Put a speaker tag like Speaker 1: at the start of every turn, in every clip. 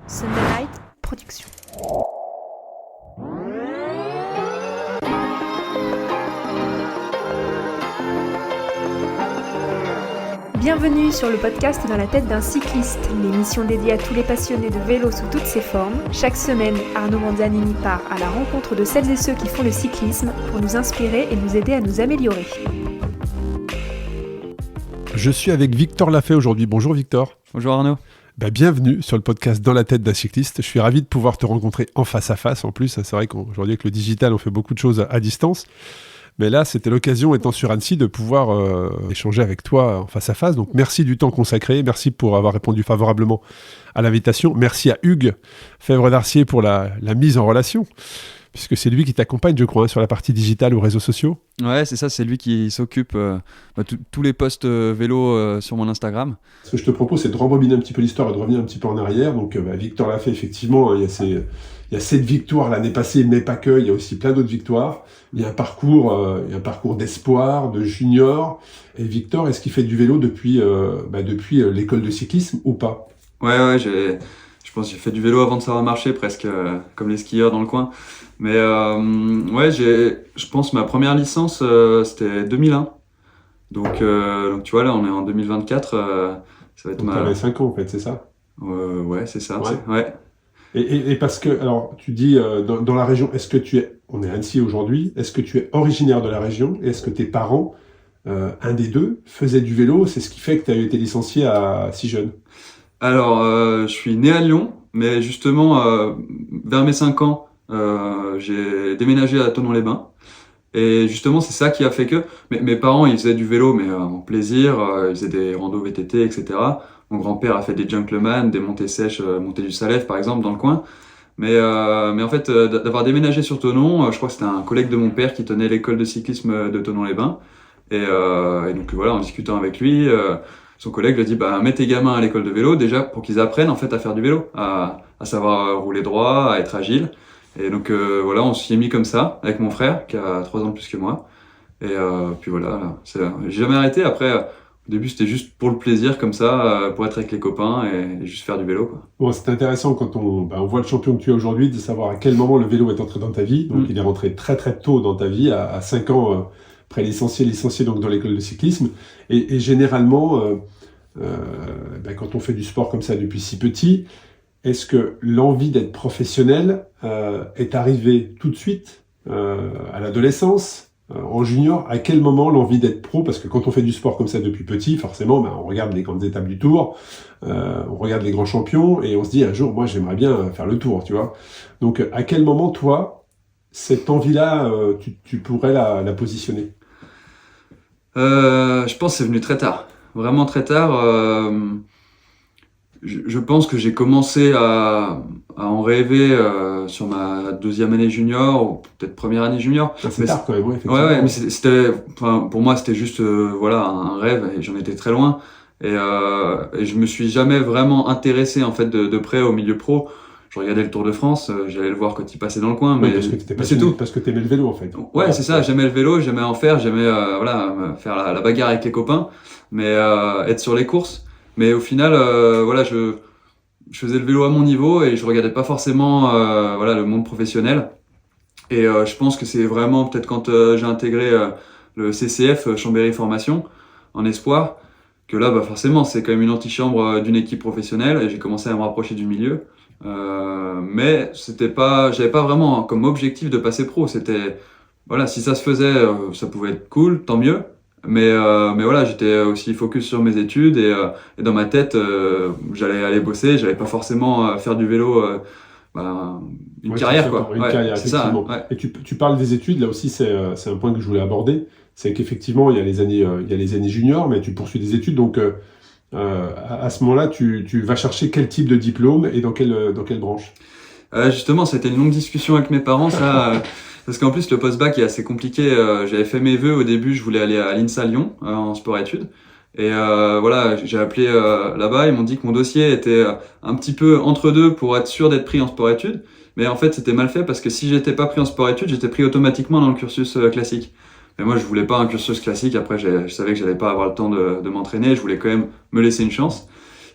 Speaker 1: Sunday Night Production. Bienvenue sur le podcast Dans la tête d'un cycliste, l'émission dédiée à tous les passionnés de vélo sous toutes ses formes. Chaque semaine, Arnaud Manzanini part à la rencontre de celles et ceux qui font le cyclisme pour nous inspirer et nous aider à nous améliorer.
Speaker 2: Je suis avec Victor Lafay aujourd'hui. Bonjour Victor.
Speaker 3: Bonjour Arnaud.
Speaker 2: Bienvenue sur le podcast Dans la tête d'un cycliste. Je suis ravi de pouvoir te rencontrer en face à face. En plus, c'est vrai qu'aujourd'hui avec le digital, on fait beaucoup de choses à distance. Mais là, c'était l'occasion, étant sur Annecy, de pouvoir échanger avec toi en face à face. Donc merci du temps consacré. Merci pour avoir répondu favorablement à l'invitation. Merci à Hugues Fèvre-Darcier pour la mise en relation, puisque c'est lui qui t'accompagne, je crois, sur la partie digitale ou réseaux sociaux.
Speaker 3: Ouais, c'est ça, c'est lui qui s'occupe tous les posts vélo sur mon Instagram.
Speaker 2: Ce que je te propose, c'est de rembobiner un petit peu l'histoire et de revenir un petit peu en arrière. Donc Victor Lafay, effectivement, il y a cette victoire l'année passée, mais pas que, il y a aussi plein d'autres victoires. Il y a un parcours d'espoir, de junior. Et Victor, est-ce qu'il fait du vélo depuis l'école de cyclisme ou pas ?
Speaker 3: Ouais, je pense que j'ai fait du vélo avant de savoir marcher, presque comme les skieurs dans le coin. Mais je pense ma première licence, c'était 2001. Donc tu vois, là, on est en 2024. Ça va être
Speaker 2: donc t'avais 5 ans, en fait, c'est ça ?
Speaker 3: Ouais, c'est ça.
Speaker 2: Ouais.
Speaker 3: Ouais.
Speaker 2: Et parce que, alors, tu dis, dans la région, on est à Annecy aujourd'hui, est-ce que tu es originaire de la région ? Et est-ce que tes parents, un des deux, faisaient du vélo ? C'est ce qui fait que tu as été licencié si jeune.
Speaker 3: Alors, je suis né à Lyon, mais justement, vers mes 5 ans, j'ai déménagé à Thonon-les-Bains. Et justement, c'est ça qui a fait que mes parents, ils faisaient du vélo, mais en plaisir, ils faisaient des randos VTT, etc. Mon grand-père a fait des gentleman, des montées sèches, montée du Salève, par exemple, dans le coin. Mais en fait, d'avoir déménagé sur Thonon, je crois que c'était un collègue de mon père qui tenait l'école de cyclisme de Thonon-les-Bains. Et donc voilà, en discutant avec lui, son collègue lui a dit, mets tes gamins à l'école de vélo, déjà, pour qu'ils apprennent, en fait, à faire du vélo, à savoir rouler droit, à être agile. Et donc voilà, on s'y est mis comme ça, avec mon frère, qui a 3 ans de plus que moi. Et puis voilà, j'ai jamais arrêté. Après, au début, c'était juste pour le plaisir, comme ça, pour être avec les copains et juste faire du vélo, quoi.
Speaker 2: Bon, c'est intéressant quand on voit le champion que tu es aujourd'hui, de savoir à quel moment le vélo est entré dans ta vie. Donc, il est rentré très très tôt dans ta vie, à 5 ans, licencié donc dans l'école de cyclisme. Et généralement, quand on fait du sport comme ça depuis si petit, est-ce que l'envie d'être professionnel est arrivée tout de suite, à l'adolescence, en junior ? À quel moment l'envie d'être pro ? Parce que quand on fait du sport comme ça depuis petit, forcément, on regarde les grandes étapes du Tour, on regarde les grands champions, et on se dit un jour, moi j'aimerais bien faire le Tour, tu vois. Donc à quel moment, toi, cette envie-là, tu pourrais la positionner ?
Speaker 3: Je pense que c'est venu très tard, vraiment très tard. Je pense que j'ai commencé à en rêver sur ma 2e année junior, ou peut-être première année junior.
Speaker 2: C'est tard quand même, ouais, effectivement.
Speaker 3: Ouais, mais c'était, pour moi, c'était juste un rêve, et j'en étais très loin. Et je me suis jamais vraiment intéressé en fait de près au milieu pro. Je regardais le Tour de France, j'allais le voir quand il passait dans le coin, mais
Speaker 2: parce que t'étais
Speaker 3: c'est tout.
Speaker 2: Parce que t'aimais le vélo en fait.
Speaker 3: Ouais, c'est ça. J'aimais le vélo, j'aimais en faire, j'aimais faire la bagarre avec les copains, mais être sur les courses. Mais au final, je faisais le vélo à mon niveau et je regardais pas forcément le monde professionnel. Et je pense que c'est vraiment peut-être quand j'ai intégré le CCF, Chambéry Formation, en espoir, que là, forcément, c'est quand même une antichambre d'une équipe professionnelle et j'ai commencé à me rapprocher du milieu. Mais j'avais pas vraiment comme objectif de passer pro. C'était, si ça se faisait, ça pouvait être cool, tant mieux. Mais j'étais aussi focus sur mes études et dans ma tête, j'allais aller bosser, j'allais pas forcément faire du vélo, une carrière, quoi.
Speaker 2: Une carrière,
Speaker 3: c'est
Speaker 2: effectivement.
Speaker 3: ça, ouais.
Speaker 2: Et tu parles des études, là aussi c'est un point que je voulais aborder, c'est qu'effectivement il y a les années juniors, mais tu poursuis des études, donc à ce moment-là tu vas chercher quel type de diplôme et dans quelle branche ?
Speaker 3: Justement, c'était une longue discussion avec mes parents, ça. Parce qu'en plus, le post-bac est assez compliqué. J'avais fait mes vœux au début, je voulais aller à l'INSA Lyon, en sport-études. Et j'ai appelé là-bas, ils m'ont dit que mon dossier était un petit peu entre deux pour être sûr d'être pris en sport-études. Mais en fait, c'était mal fait parce que si j'étais pas pris en sport-études, j'étais pris automatiquement dans le cursus classique. Mais moi, je voulais pas un cursus classique. Après, je savais que j'allais pas avoir le temps de m'entraîner. Je voulais quand même me laisser une chance.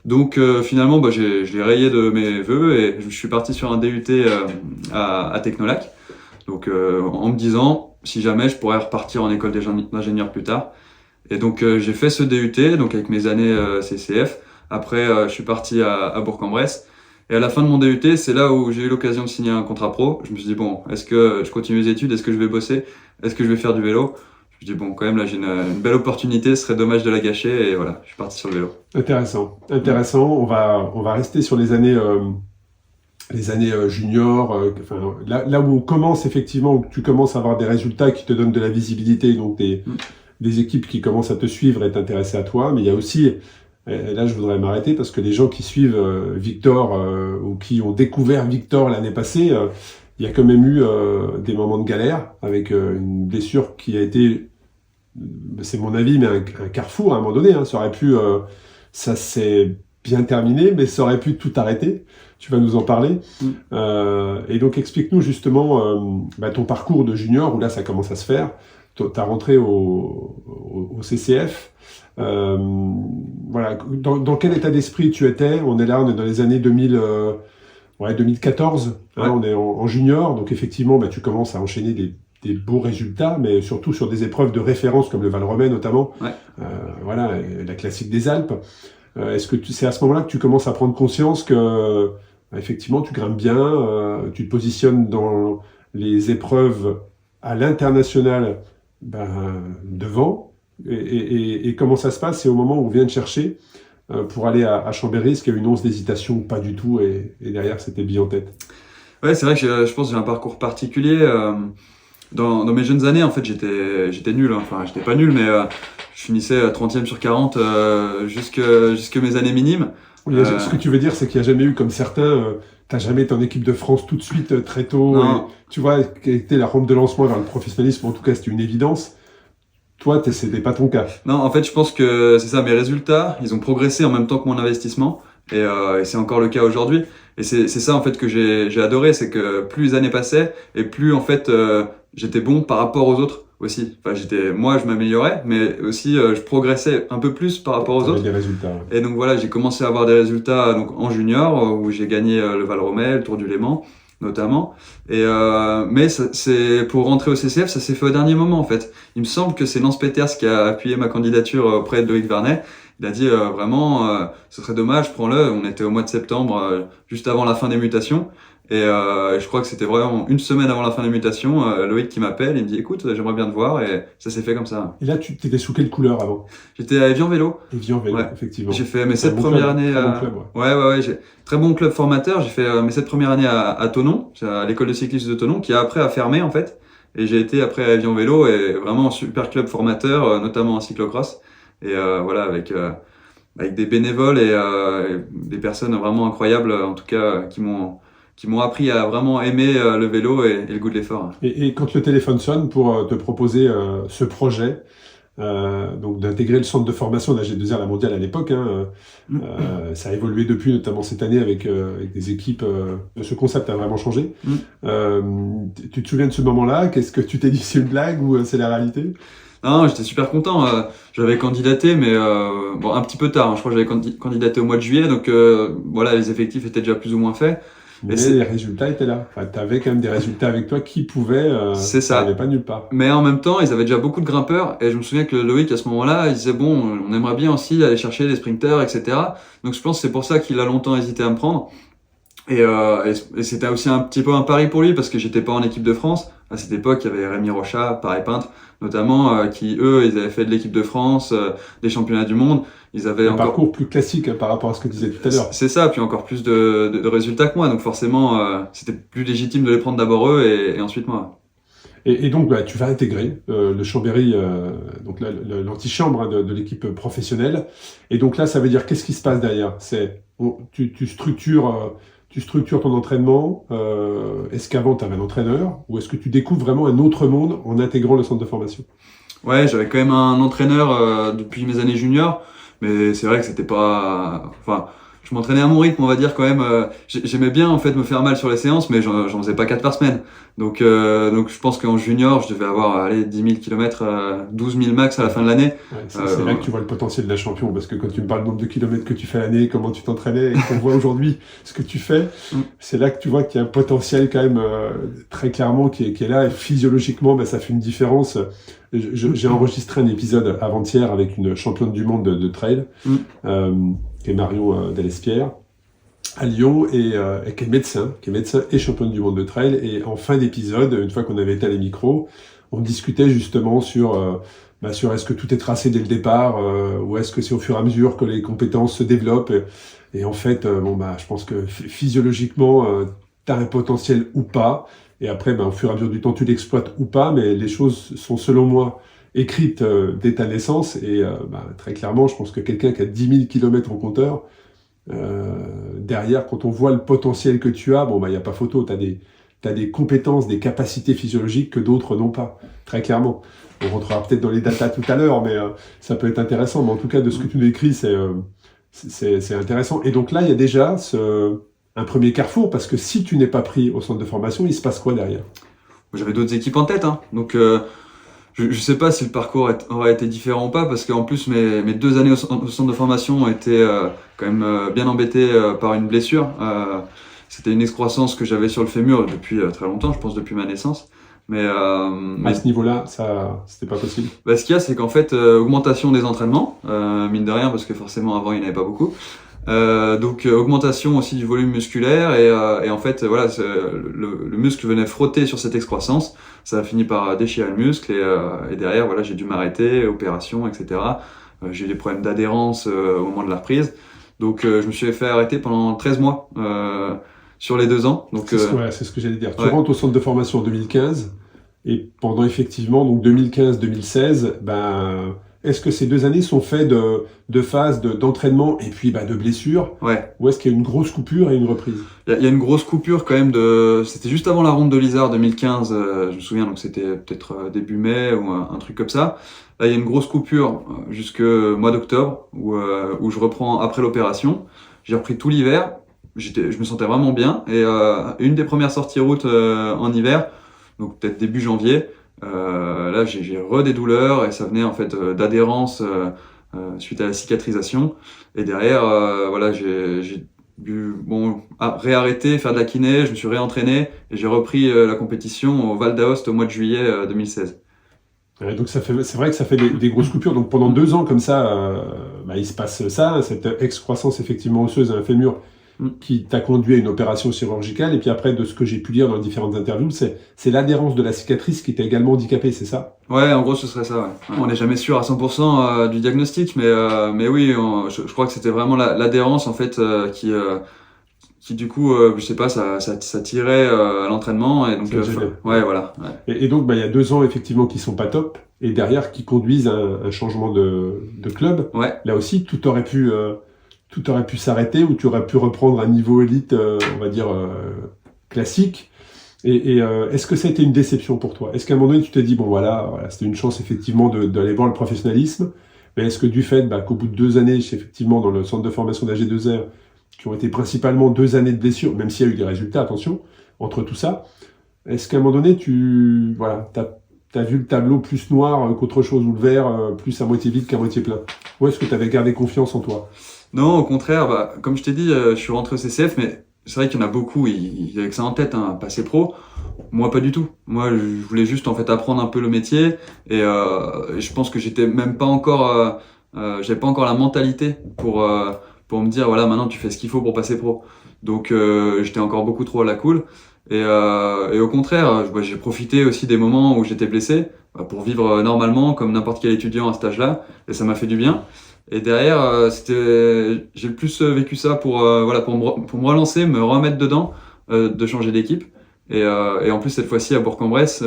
Speaker 3: Donc finalement, je l'ai rayé de mes vœux et je suis parti sur un DUT à Technolac. Donc en me disant, si jamais je pourrais repartir en école d'ingénieur plus tard. Et donc j'ai fait ce DUT, donc avec mes années CCF. Après, je suis parti à Bourg-en-Bresse. Et à la fin de mon DUT, c'est là où j'ai eu l'occasion de signer un contrat pro. Je me suis dit, bon, est-ce que je continue les études? Est-ce que je vais bosser? Est-ce que je vais faire du vélo? Je me suis dit, bon, quand même, là, j'ai une belle opportunité. Ce serait dommage de la gâcher. Et voilà, je suis parti sur le vélo.
Speaker 2: Intéressant. On va rester sur les années juniors. Là où on commence effectivement, où tu commences à avoir des résultats qui te donnent de la visibilité, donc des équipes qui commencent à te suivre et t'intéresser à toi. Mais il y a aussi, et là je voudrais m'arrêter parce que les gens qui suivent Victor ou qui ont découvert Victor l'année passée, il y a quand même eu des moments de galère avec une blessure qui a été, c'est mon avis, mais un carrefour à un moment donné. Hein. Ça aurait pu, ça s'est bien terminé, mais ça aurait pu tout arrêter. Tu vas nous en parler. Et donc explique-nous justement ton parcours de junior où là ça commence à se faire. Tu as rentré au CCF. Voilà. Dans quel état d'esprit tu étais? On est dans les années 2014. Hein, on est en junior, donc effectivement, tu commences à enchaîner des beaux résultats, mais surtout sur des épreuves de référence comme le Val-Romay notamment. Voilà, la classique des Alpes. Est-ce que c'est à ce moment-là que tu commences à prendre conscience que effectivement tu grimpes bien, tu te positionnes dans les épreuves à l'international devant, et comment ça se passe? C'est au moment où on vient te chercher pour aller à Chambéry, est-ce qu'il y a une once d'hésitation ou pas du tout, et derrière c'était bien en tête?
Speaker 3: Ouais, c'est vrai que je pense que j'ai un parcours particulier. Dans mes jeunes années, en fait, j'étais nul. Hein. Enfin, j'étais pas nul, mais je finissais 30e sur 40 jusque mes années minimes.
Speaker 2: Oui, ce que tu veux dire, c'est qu'il n'y a jamais eu comme certains, t'as jamais été en équipe de France tout de suite, très tôt. Et, tu vois, quelle était la rampe de lancement vers le professionnalisme? En tout cas, c'était une évidence. Toi, c'était pas ton cas.
Speaker 3: Non, en fait, je pense que c'est ça. Mes résultats, ils ont progressé en même temps que mon investissement. Et c'est encore le cas aujourd'hui. Et c'est ça, en fait, que j'ai adoré. C'est que plus les années passaient et plus, en fait, j'étais bon par rapport aux autres aussi. Enfin, moi, je m'améliorais, mais aussi, je progressais un peu plus par rapport aux autres.
Speaker 2: Des résultats.
Speaker 3: Et donc, voilà, j'ai commencé à avoir des résultats donc, en junior, où j'ai gagné le Val-Romay, le Tour du Léman, notamment. Et mais c'est pour rentrer au CCF, ça s'est fait au dernier moment en fait. Il me semble que c'est Lance Peters qui a appuyé ma candidature auprès de Loïc Vernet. Il a dit vraiment, ce serait dommage, prends-le. On était au mois de septembre, juste avant la fin des mutations. Et je crois que c'était vraiment une semaine avant la fin des mutations, Loïc qui m'appelle, il me dit écoute, j'aimerais bien te voir, et ça s'est fait comme ça.
Speaker 2: Et là, tu t'étais sous quelle couleur avant?
Speaker 3: J'étais à Evian Vélo.
Speaker 2: Evian Vélo, effectivement.
Speaker 3: J'ai fait mes 7 premières années.
Speaker 2: Très bon club,
Speaker 3: ouais, j'ai très bon club formateur. J'ai fait mes 7 premières années à Thonon, à l'école de cyclisme de Thonon, qui après a fermé en fait. Et j'ai été après à Evian Vélo, et vraiment un super club formateur, notamment en cyclocross. Et voilà, avec des bénévoles et des personnes vraiment incroyables, en tout cas, qui m'ont appris à vraiment aimer le vélo et le goût de l'effort.
Speaker 2: Et quand le téléphone sonne pour te proposer ce projet, donc d'intégrer le centre de formation d'AG2R La Mondiale à l'époque, ça a évolué depuis, notamment cette année avec des équipes, ce concept a vraiment changé. Tu te souviens de ce moment-là? Qu'est-ce que tu t'es dit, c'est une blague ou c'est la réalité?
Speaker 3: Non, j'étais super content. J'avais candidaté, mais bon, un petit peu tard. Hein. Je crois que j'avais candidaté au mois de juillet, donc voilà, les effectifs étaient déjà plus ou moins faits.
Speaker 2: Mais les résultats étaient là. Enfin, tu avais quand même des résultats avec toi qui pouvaient.
Speaker 3: C'est ça.
Speaker 2: N'avait pas nulle part.
Speaker 3: Mais en même temps, ils avaient déjà beaucoup de grimpeurs. Et je me souviens que Loïc, à ce moment-là, il disait bon, on aimerait bien aussi aller chercher des sprinters, etc. Donc je pense que c'est pour ça qu'il a longtemps hésité à me prendre. Et c'était aussi un petit peu un pari pour lui parce que j'étais pas en équipe de France. À cette époque, il y avait Rémi Rochat, Paris Peintre, notamment, qui eux, ils avaient fait de l'équipe de France, des championnats du monde. Ils avaient
Speaker 2: un parcours plus classique par rapport à ce que tu disais tout à l'heure.
Speaker 3: C'est ça, puis encore plus de résultats que moi. Donc forcément, c'était plus légitime de les prendre d'abord eux et ensuite moi.
Speaker 2: Et donc, tu vas intégrer le Chambéry, donc l'antichambre de l'équipe professionnelle. Et donc là, ça veut dire qu'est-ce qui se passe derrière? Tu structures ton entraînement. Est-ce qu'avant, tu avais un entraîneur? Ou est-ce que tu découvres vraiment un autre monde en intégrant le centre de formation?
Speaker 3: Ouais, j'avais quand même un entraîneur depuis mes années juniors. Mais c'est vrai que c'était pas... Enfin, je m'entraînais à mon rythme, on va dire quand même. J'aimais bien en fait me faire mal sur les séances, mais j'en faisais pas 4 par semaine. Donc je pense qu'en junior, je devais avoir 10 000 km, 12 000 max à la fin de l'année.
Speaker 2: Ouais, c'est là que tu vois le potentiel d'un champion, parce que quand tu me parles du nombre de kilomètres que tu fais l'année, comment tu t'entraînais, et qu'on voit aujourd'hui ce que tu fais, c'est là que tu vois qu'il y a un potentiel quand même très clairement qui est là, et physiologiquement, ça fait une différence. J'ai enregistré un épisode avant-hier avec une championne du monde de trail, qui est Marion Delespierre, à Lyon, et qui est médecin et championne du monde de trail. Et en fin d'épisode, une fois qu'on avait éteint les micros, on discutait justement sur est-ce que tout est tracé dès le départ, ou est-ce que c'est au fur et à mesure que les compétences se développent. Et en fait, je pense que physiologiquement, tu as un potentiel ou pas. Et après, au fur et à mesure du temps, tu l'exploites ou pas. Mais les choses sont, selon moi, écrites dès ta naissance. Et très clairement, je pense que quelqu'un qui a 10 000 km au compteur, derrière, quand on voit le potentiel que tu as, il n'y a pas photo. T'as des compétences, des capacités physiologiques que d'autres n'ont pas, très clairement. On rentrera peut-être dans les datas tout à l'heure, mais ça peut être intéressant. Mais en tout cas, de ce que tu nous écris, c'est intéressant. Et donc là, il y a déjà un premier carrefour, parce que si tu n'es pas pris au centre de formation, il se passe quoi derrière?
Speaker 3: J'avais d'autres équipes en tête, hein. Donc je sais pas si le parcours aurait été différent ou pas, parce qu'en plus mes 2 années au centre de formation ont été quand même bien embêtées par une blessure. C'était une excroissance que j'avais sur le fémur depuis très longtemps, je pense depuis ma naissance. Mais
Speaker 2: à ce niveau-là, ça, c'était pas possible.
Speaker 3: Ce qu'il y a, c'est qu'en fait, augmentation des entraînements, mine de rien, parce que forcément avant il n'y en avait pas beaucoup. Donc augmentation aussi du volume musculaire, et en fait voilà, le muscle venait frotter sur cette excroissance, ça a fini par déchirer le muscle, et derrière voilà, j'ai dû m'arrêter, opération, etc. J'ai eu des problèmes d'adhérence au moment de la reprise, donc je me suis fait arrêter pendant 13 mois sur les 2 ans. Donc
Speaker 2: c'est ce que j'allais dire. Tu rentres au centre de formation en 2015, et pendant effectivement donc 2015-2016, est-ce que ces 2 années sont faites de phases d'entraînement et puis de blessures?
Speaker 3: Ouais.
Speaker 2: Ou est-ce qu'il y a une grosse coupure et une reprise?
Speaker 3: Il y a une grosse coupure quand même c'était juste avant la ronde de l'Isère 2015, je me souviens, donc c'était peut-être début mai ou un truc comme ça. Là, il y a une grosse coupure jusque mois d'octobre où je reprends après l'opération. J'ai repris tout l'hiver, je me sentais vraiment bien, et une des premières sorties route en hiver, donc peut-être début janvier, là j'ai des douleurs, et ça venait en fait d'adhérence suite à la cicatrisation, et derrière voilà, j'ai dû réarrêter, faire de la kiné, je me suis réentraîné, et j'ai repris la compétition au Val d'Aoste au mois de juillet 2016.
Speaker 2: Donc c'est vrai que ça fait des grosses coupures. Donc pendant 2 ans comme ça, il se passe ça, cette excroissance effectivement osseuse à un fémur qui t'a conduit à une opération chirurgicale. Et puis après, de ce que j'ai pu lire dans différentes interviews, c'est l'adhérence de la cicatrice qui t'a également handicapé, c'est ça?
Speaker 3: Ouais, en gros ce serait ça, ouais. On n'est jamais sûr à 100% du diagnostic, mais oui, je crois que c'était vraiment l'adhérence en fait qui du coup, je sais pas, ça tirait à l'entraînement, et donc ouais, voilà. Ouais.
Speaker 2: Et donc il y a 2 ans effectivement qui sont pas top, et derrière qui conduisent à un changement de club.
Speaker 3: Ouais.
Speaker 2: Là aussi, tout aurait pu s'arrêter, ou tu aurais pu reprendre un niveau élite, on va dire classique. Et est-ce que ça a été une déception pour toi? Est-ce qu'à un moment donné tu t'es dit voilà, c'était une chance effectivement d'aller voir le professionnalisme, mais est-ce que du fait qu'au bout de 2 années effectivement dans le centre de formation d'AG2R, qui ont été principalement 2 années de blessure, même s'il y a eu des résultats, attention, entre tout ça, est-ce qu'à un moment donné t'as vu le tableau plus noir qu'autre chose, ou le verre plus à moitié vide qu'à moitié plein? Ou est-ce que tu avais gardé confiance en toi?
Speaker 3: Non, au contraire, comme je t'ai dit, je suis rentré au CCF, mais c'est vrai qu'il y en a beaucoup, ils avaient que ça en tête, passer pro. Moi, pas du tout. Moi, je voulais juste en fait apprendre un peu le métier, et je pense que j'étais même pas encore, j'avais pas encore la mentalité pour me dire voilà, maintenant tu fais ce qu'il faut pour passer pro. Donc j'étais encore beaucoup trop à la cool, et au contraire, j'ai profité aussi des moments où j'étais blessé pour vivre normalement comme n'importe quel étudiant à cet âge-là, et ça m'a fait du bien. Et derrière, j'ai le plus vécu ça pour me relancer, me remettre dedans, de changer d'équipe. Et en plus cette fois-ci à Bourg-en-Bresse,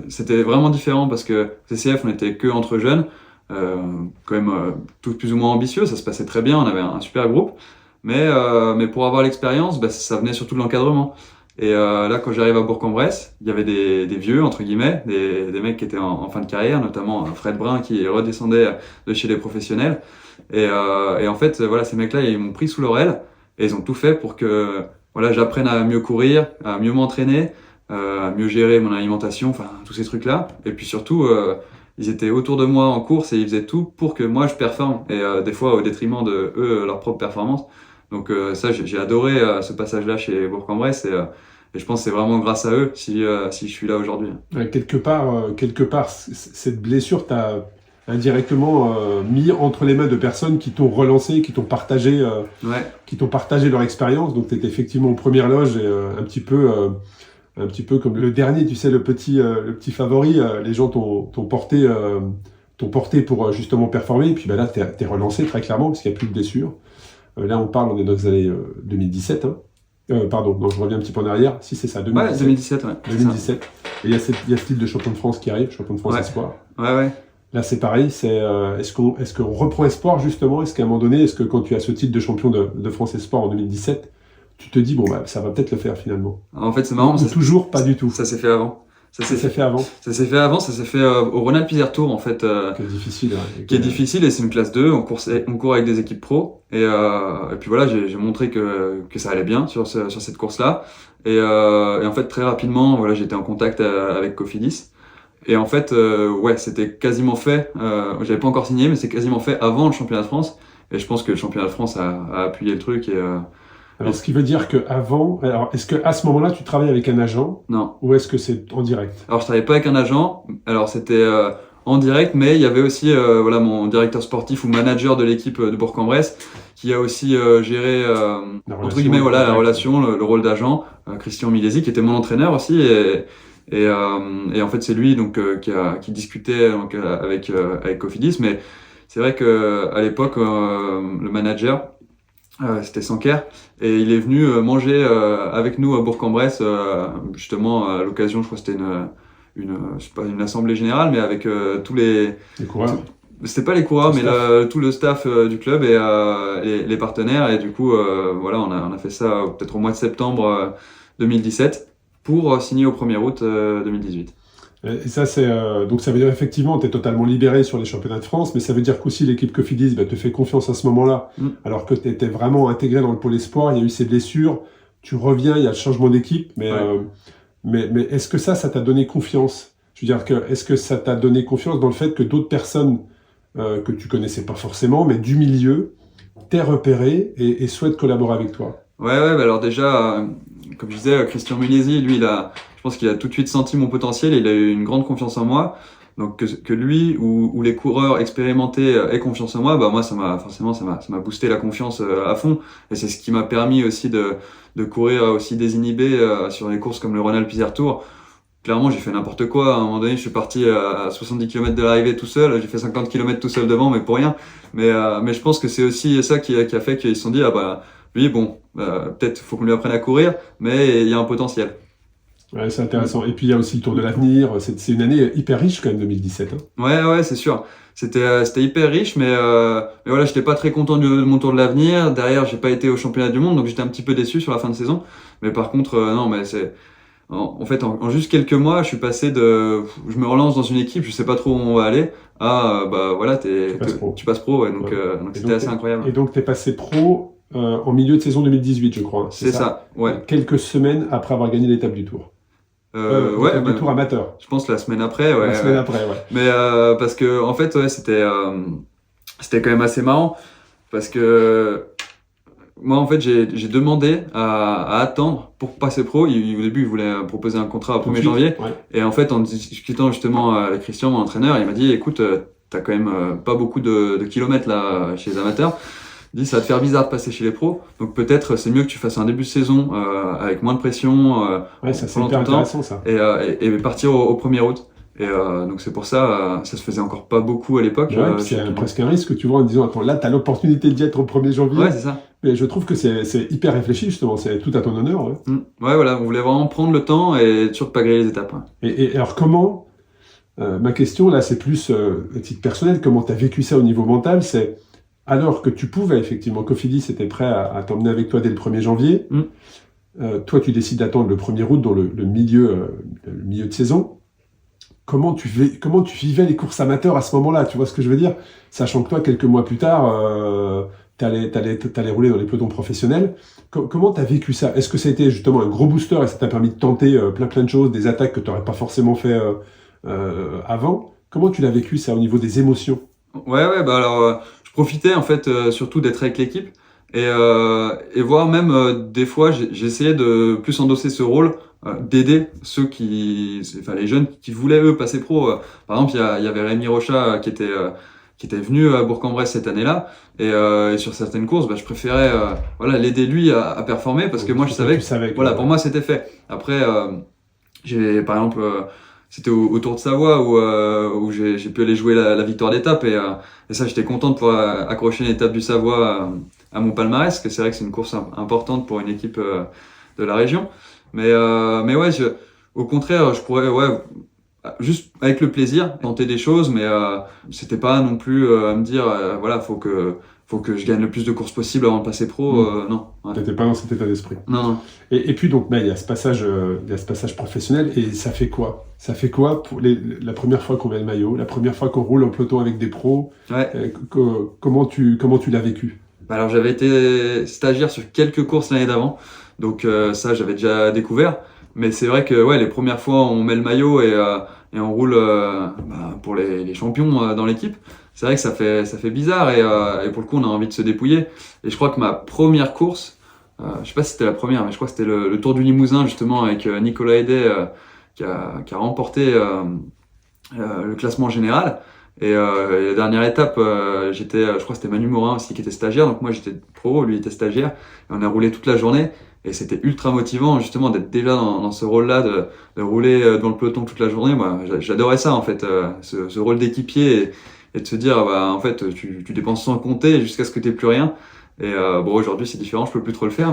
Speaker 3: c'était vraiment différent, parce que CCF, on était que entre jeunes, quand même tous plus ou moins ambitieux, ça se passait très bien, on avait un super groupe, mais pour avoir l'expérience, ça venait surtout de l'encadrement. Et là, quand j'arrive à Bourg-en-Bresse, il y avait des vieux, entre guillemets, des mecs qui étaient en fin de carrière, notamment Fred Brun qui redescendait de chez les professionnels. Et en fait, voilà, ces mecs-là, ils m'ont pris sous leur aile, et ils ont tout fait pour que j'apprenne à mieux courir, à mieux m'entraîner, mieux gérer mon alimentation, enfin tous ces trucs-là. Et puis surtout, ils étaient autour de moi en course et ils faisaient tout pour que moi je performe. Et des fois au détriment de eux, leur propre performance. Donc ça, j'ai adoré ce passage-là chez Bourg-en-Bresse et je pense que c'est vraiment grâce à eux si je suis là aujourd'hui.
Speaker 2: Quelque part, cette blessure t'a indirectement mis entre les mains de personnes qui t'ont relancé, qui t'ont partagé leur expérience. Donc tu étais effectivement en première loge et un petit peu comme le dernier, tu sais, le petit favori. Les gens t'ont porté pour justement performer. Et puis là, t'es relancé très clairement parce qu'il n'y a plus de blessures. Là, on est dans les années 2017. Pardon, donc je reviens un petit peu en arrière. Si, c'est ça, 2017.
Speaker 3: Ouais, 2017, ouais.
Speaker 2: 2017. Et il y a ce titre de champion de France qui arrive, champion de France Espoir.
Speaker 3: Ouais.
Speaker 2: Là, c'est pareil. Est-ce qu'on reprend Espoir, justement? Est-ce qu'à un moment donné, est-ce que quand tu as ce titre de champion de France Espoir en 2017, tu te dis, ça va peut-être le faire finalement?
Speaker 3: En fait, c'est marrant.
Speaker 2: Ou toujours pas du tout?
Speaker 3: Ça s'est fait avant.
Speaker 2: Ça s'est fait avant.
Speaker 3: Ça s'est fait au Rhône-Alpes Tour en fait.
Speaker 2: Qui est difficile.
Speaker 3: Qui est difficile et c'est une classe 2, on court avec des équipes pro et puis voilà, j'ai montré que ça allait bien sur cette course-là et en fait très rapidement, voilà, j'étais en contact avec Cofidis et en fait c'était quasiment fait. J'avais pas encore signé mais c'est quasiment fait avant le championnat de France et je pense que le championnat de France a appuyé le truc et
Speaker 2: alors, ce qui veut dire est-ce qu'à ce moment-là, tu travailles avec un agent?
Speaker 3: Non.
Speaker 2: Ou est-ce que c'est en direct?
Speaker 3: Alors, je travaillais pas avec un agent. Alors, c'était en direct, mais il y avait aussi mon directeur sportif ou manager de l'équipe de Bourg-en-Bresse qui a aussi géré entre guillemets la relation, le rôle d'agent. Christian Milesi qui était mon entraîneur aussi et en fait c'est lui donc qui discutait donc, avec Cofidis. Mais c'est vrai que à l'époque le manager c'était Sanker et il est venu manger avec nous à Bourg-en-Bresse justement à l'occasion, je crois que c'était c'est pas une assemblée générale mais avec tous les
Speaker 2: coureurs.
Speaker 3: C'était pas les coureurs mais tout le staff du club et les partenaires et du coup on a fait ça peut-être au mois de septembre 2017 pour signer au 1er août 2018.
Speaker 2: Et ça, donc ça veut dire effectivement tu es totalement libéré sur les championnats de France, mais ça veut dire qu'aussi l'équipe Cofidis te fait confiance à ce moment-là, alors que tu étais vraiment intégré dans le pôle espoir, il y a eu ces blessures, tu reviens, il y a le changement d'équipe, mais est-ce que ça t'a donné confiance? Je veux dire, est-ce que ça t'a donné confiance dans le fait que d'autres personnes que tu connaissais pas forcément, mais du milieu, t'aient repéré et souhaitent collaborer avec toi?
Speaker 3: Ouais, alors déjà, comme je disais, Christian Milesi, lui, je pense qu'il a tout de suite senti mon potentiel et il a eu une grande confiance en moi. Donc que lui ou les coureurs expérimentés aient confiance en moi, moi ça m'a boosté la confiance à fond et c'est ce qui m'a permis aussi de courir aussi désinhibé sur les courses comme le Rhône-Alpes Tour. Clairement, j'ai fait n'importe quoi. À un moment donné, je suis parti à 70 km de l'arrivée tout seul. J'ai fait 50 km tout seul devant, mais pour rien. Mais je pense que c'est aussi ça qui a fait qu'ils se sont dit, lui, peut-être faut qu'on lui apprenne à courir, mais il y a un potentiel.
Speaker 2: Ouais, c'est intéressant. Et puis il y a aussi le Tour de l'Avenir. C'est une année hyper riche quand même, 2017.
Speaker 3: Ouais, c'est sûr. C'était hyper riche, mais voilà, j'étais pas très content de mon Tour de l'Avenir. Derrière, j'ai pas été au championnat du monde, donc j'étais un petit peu déçu sur la fin de saison. Mais par contre, non, mais c'est en fait en juste quelques mois, je suis passé je me relance dans une équipe, je sais pas trop où on va aller. Voilà, tu passes pro, ouais, donc c'était assez incroyable.
Speaker 2: Et donc t'es passé pro en milieu de saison 2018, je crois.
Speaker 3: C'est ça, ouais.
Speaker 2: Quelques semaines après avoir gagné l'étape du Tour. Du Tour amateur.
Speaker 3: Je pense la semaine après, ouais.
Speaker 2: La semaine après, ouais.
Speaker 3: Mais parce que en fait, ouais, c'était quand même assez marrant parce que moi, en fait, j'ai demandé à attendre pour passer pro. Au début, il voulait proposer un contrat au 1er janvier. Ouais. Et en fait, en discutant justement avec Christian, mon entraîneur, il m'a dit, écoute, t'as quand même pas beaucoup de kilomètres là chez les amateurs. Il dit, ça va te faire bizarre de passer chez les pros. Donc peut-être c'est mieux que tu fasses un début de saison avec moins de pression.
Speaker 2: Ouais, ça c'est hyper intéressant ça.
Speaker 3: Et partir au 1er août. Et donc c'est pour ça, ça se faisait encore pas beaucoup à l'époque.
Speaker 2: Ouais, c'est presque un risque, tu vois, en disant, attends, là, t'as l'opportunité d'y être au 1er janvier.
Speaker 3: Ouais, c'est ça.
Speaker 2: Mais je trouve que c'est hyper réfléchi, justement, c'est tout à ton honneur. Ouais,
Speaker 3: ouais voilà, on voulait vraiment prendre le temps et être sûr de pas griller les étapes. Ouais.
Speaker 2: Et alors comment, ma question là, c'est plus à titre personnel, comment t'as vécu ça au niveau mental, c'est alors que tu pouvais, effectivement, Cofidis était prêt à t'emmener avec toi dès le 1er janvier, toi tu décides d'attendre le 1er août dans le milieu de saison. Comment tu vivais les courses amateurs à ce moment-là? Tu vois ce que je veux dire? Sachant que toi, quelques mois plus tard, t'allais rouler dans les pelotons professionnels. Comment t'as vécu ça? Est-ce que ça a été justement un gros booster et ça t'a permis de tenter plein de choses, des attaques que t'aurais pas forcément fait avant? Comment tu l'as vécu ça au niveau des émotions?
Speaker 3: Ouais, bah alors, je profitais en fait surtout d'être avec l'équipe et voir même des fois, j'essayais de plus endosser ce rôle, d'aider ceux les jeunes qui voulaient eux passer pro. Par exemple, il y avait Rémi Rochat qui était venu à Bourg-en-Bresse cette année-là et sur certaines courses, je préférais l'aider lui à performer parce que moi je savais que pour moi c'était fait. Après, j'ai par exemple c'était au Tour de Savoie où j'ai pu aller jouer la victoire d'étape et ça j'étais content de pouvoir accrocher une étape du Savoie à mon palmarès, parce que c'est vrai que c'est une course importante pour une équipe de la région. Mais ouais, au contraire, je pourrais juste avec le plaisir tenter des choses, mais c'était pas non plus à me dire faut que je gagne le plus de courses possible avant de passer pro. Non. Ouais.
Speaker 2: T'étais pas dans cet état d'esprit.
Speaker 3: Non.
Speaker 2: Et puis donc, il y a ce passage professionnel et ça fait quoi? Ça fait quoi pour la première fois qu'on met le maillot, la première fois qu'on roule en peloton avec des pros?
Speaker 3: Ouais.
Speaker 2: Comment tu l'as vécu?
Speaker 3: Alors j'avais été stagiaire sur quelques courses l'année d'avant, donc ça j'avais déjà découvert. Mais c'est vrai que les premières fois on met le maillot et on roule pour les champions dans l'équipe. C'est vrai que ça fait bizarre et pour le coup on a envie de se dépouiller. Et je crois que ma première course, je sais pas si c'était la première, mais je crois que c'était le Tour du Limousin justement avec Nicolas Hédet qui a remporté le classement général. Et la dernière étape, je crois que c'était Manu Morin aussi qui était stagiaire, donc moi j'étais pro, lui était stagiaire, et on a roulé toute la journée. Et c'était ultra motivant justement d'être déjà dans ce rôle-là, de rouler dans le peloton toute la journée. Moi, j'adorais ça en fait, ce rôle d'équipier et de se dire en fait tu dépenses sans compter jusqu'à ce que t'aies plus rien. Et aujourd'hui c'est différent, je peux plus trop le faire,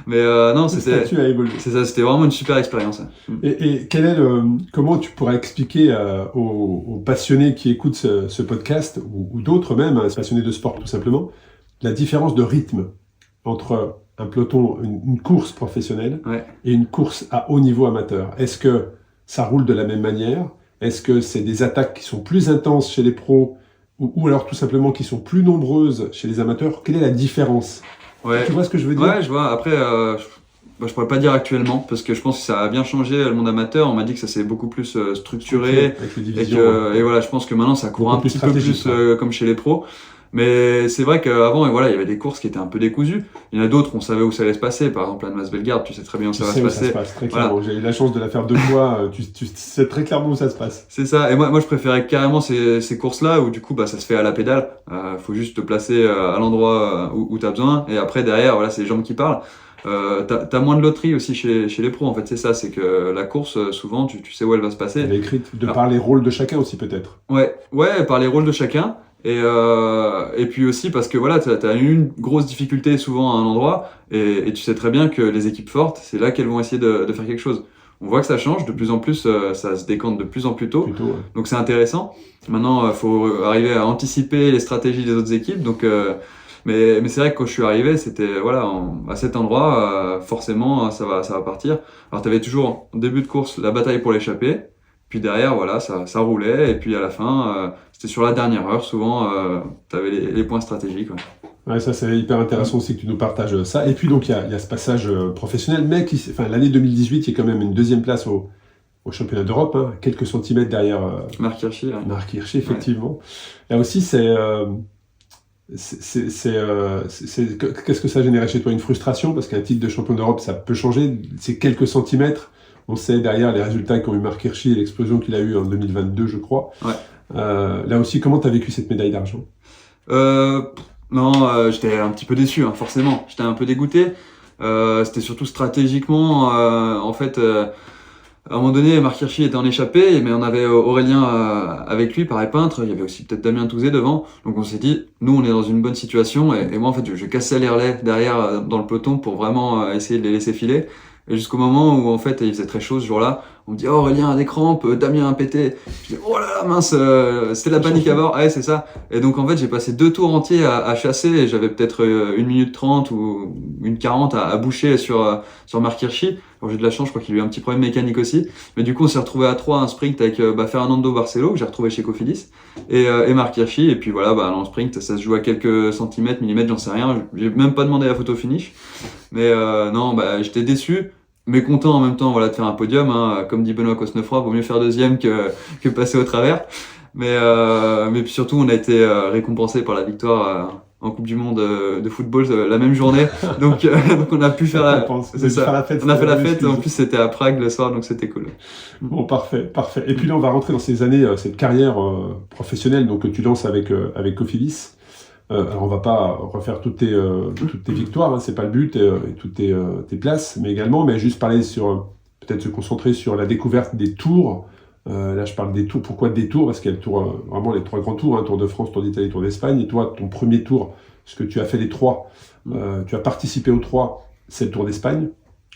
Speaker 3: mais non, c'était vraiment une super expérience.
Speaker 2: Et comment tu pourrais expliquer aux passionnés qui écoutent ce podcast ou d'autres même, passionnés de sport tout simplement, la différence de rythme entre un peloton, une course professionnelle et une course à haut niveau amateur? Est-ce que ça roule de la même manière? Est-ce que c'est des attaques qui sont plus intenses chez les pros ou alors tout simplement qui sont plus nombreuses chez les amateurs? Quelle est la différence? Tu vois ce que je veux dire?
Speaker 3: Ouais, je vois. Après, je pourrais pas dire actuellement parce que je pense que ça a bien changé le monde amateur. On m'a dit que ça s'est beaucoup plus structuré
Speaker 2: avec les divisions,
Speaker 3: et voilà, je pense que maintenant ça court un petit peu plus comme chez les pros. Mais c'est vrai qu'avant, il y avait des courses qui étaient un peu décousues. Il y en a d'autres, on savait où ça allait se passer. Par exemple, la Bellegarde, tu sais très bien où ça va se passer.
Speaker 2: Ça se passe très clairement. J'ai eu la chance de la faire 2 fois. Tu sais très clairement où ça se passe.
Speaker 3: C'est ça. Et moi, je préférais carrément ces courses-là où du coup, ça se fait à la pédale. Faut juste te placer à l'endroit où t'as besoin. Et après, derrière, c'est les jambes qui parlent. T'as moins de loterie aussi chez les pros. En fait, c'est ça. C'est que la course, souvent, tu sais où elle va se passer.
Speaker 2: Elle est écrite par les rôles de chacun aussi, peut-être.
Speaker 3: Ouais, par les rôles de chacun. Et puis aussi parce que t'as une grosse difficulté souvent à un endroit et tu sais très bien que les équipes fortes, c'est là qu'elles vont essayer de faire quelque chose. On voit que ça change de plus en plus, ça se décante de plus en plus tôt. Donc c'est intéressant. Maintenant, faut arriver à anticiper les stratégies des autres équipes. Donc, mais c'est vrai que quand je suis arrivé, c'était à cet endroit, forcément ça va partir. Alors t'avais toujours en début de course la bataille pour l'échappée. Puis derrière, ça roulait. Et puis à la fin, c'était sur la dernière heure. Souvent, tu avais les points stratégiques.
Speaker 2: Ouais, ça c'est hyper intéressant aussi que tu nous partages ça. Et puis donc il y a ce passage professionnel, mais l'année 2018, il y a quand même une 2e place au championnat d'Europe, quelques centimètres derrière
Speaker 3: Marc Hirschi.
Speaker 2: Marc Hirschi, effectivement. Là aussi, qu'est-ce que ça a généré chez toi? Une frustration, parce qu'un titre de champion d'Europe, ça peut changer. C'est quelques centimètres. On sait derrière les résultats qu'ont eu Marc Hirschi et l'explosion qu'il a eu en 2022, je crois. Là aussi, comment tu as vécu cette médaille d'argent?
Speaker 3: Non, j'étais un petit peu déçu, forcément. J'étais un peu dégoûté. C'était surtout stratégiquement, en fait, à un moment donné, Marc Hirschi était en échappée, mais on avait Aurélien avec lui, pareil peintre. Il y avait aussi peut-être Damien Touzé devant. Donc on s'est dit, nous, on est dans une bonne situation. Et moi, en fait, je cassais les relais derrière dans le peloton pour vraiment essayer de les laisser filer. Et jusqu'au moment où, en fait, il faisait très chaud ce jour-là, on me dit, oh, Aurélien a des crampes, Damien a pété. Je dis, oh là là, mince, c'était la panique à bord. Ouais, c'est ça. Et donc, en fait, j'ai passé 2 tours entiers à chasser et j'avais peut-être 1 minute 30 ou 1:40 à boucher sur Marc Hirschi. Alors, j'ai de la chance, je crois qu'il a eu un petit problème mécanique aussi. Mais du coup, on s'est retrouvé à 3 un sprint avec Fernando Barcelo, que j'ai retrouvé chez Cofidis, et Marc Hirschi. Et puis voilà, dans le sprint, ça se joue à quelques centimètres, millimètres, j'en sais rien. J'ai même pas demandé la photo finish. Mais non, j'étais déçu, mais content en même temps, voilà, de faire un podium. Hein. Comme dit Benoît Cosnefroy, vaut mieux faire deuxième que passer au travers. Mais puis surtout, on a été récompensé par la victoire en Coupe du Monde de football la même journée. Donc on a pu faire la fête. On a fait la fête. En plus, c'était à Prague le soir, donc c'était cool.
Speaker 2: Bon, parfait. Et puis là, on va rentrer dans ces années, cette carrière professionnelle donc que tu lances avec Cofidis. Alors on va pas refaire toutes tes victoires, hein, c'est pas le but, et toutes tes places, mais juste parler peut-être se concentrer sur la découverte des tours. Là je parle des tours. Pourquoi des tours? Parce qu'il y a le tour, vraiment les 3 grands tours, hein, Tour de France, Tour d'Italie, Tour d'Espagne. Et toi, ton premier tour, parce que tu as fait les 3, tu as participé aux 3, c'est le Tour d'Espagne.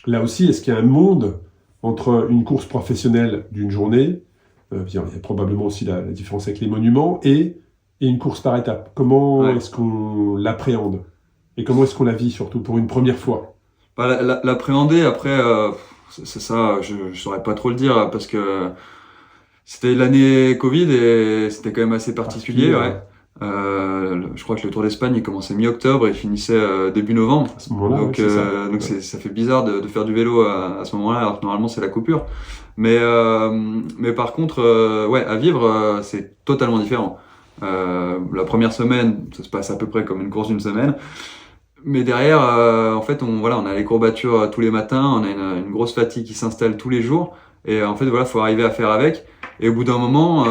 Speaker 2: Là aussi, est-ce qu'il y a un monde entre une course professionnelle d'une journée, il y a probablement aussi la différence avec les monuments, et une course par étape? Comment est-ce qu'on l'appréhende? Et comment est-ce qu'on la vit, surtout pour une première fois?
Speaker 3: L'appréhender, après, c'est ça, je saurais pas trop le dire, parce que c'était l'année Covid et c'était quand même assez particulier. Ouais. Je crois que le Tour d'Espagne, il commençait mi-octobre et finissait début novembre.
Speaker 2: À ce moment-là,
Speaker 3: donc ça fait bizarre de faire du vélo à ce moment-là, alors que normalement c'est la coupure. Mais par contre, à vivre, c'est totalement différent. La première semaine, ça se passe à peu près comme une course d'une semaine. Mais derrière, en fait, on a les courbatures tous les matins, on a une grosse fatigue qui s'installe tous les jours. Et en fait, faut arriver à faire avec. Et au bout d'un moment,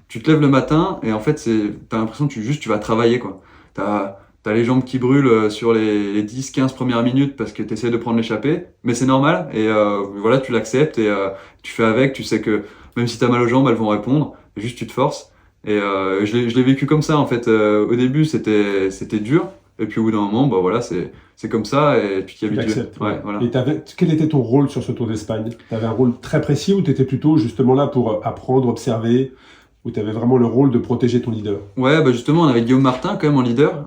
Speaker 3: tu te lèves le matin et en fait, t'as l'impression que tu vas travailler, quoi. T'as les jambes qui brûlent sur les 10-15 premières minutes parce que t'essaies de prendre l'échappée. Mais c'est normal. Et tu l'acceptes et tu fais avec. Tu sais que même si t'as mal aux jambes, elles vont répondre. Juste, tu te forces. Et je l'ai vécu comme ça, en fait. Au début, c'était dur. Et puis au bout d'un moment, c'est comme ça, et puis tu t'y habitues.
Speaker 2: Ouais, voilà. Et quel était ton rôle sur ce Tour d'Espagne? Tu avais un rôle très précis ou tu étais plutôt justement là pour apprendre, observer, ou tu avais vraiment le rôle de protéger ton leader? Ouais,
Speaker 3: justement, on avait Guillaume Martin quand même en leader.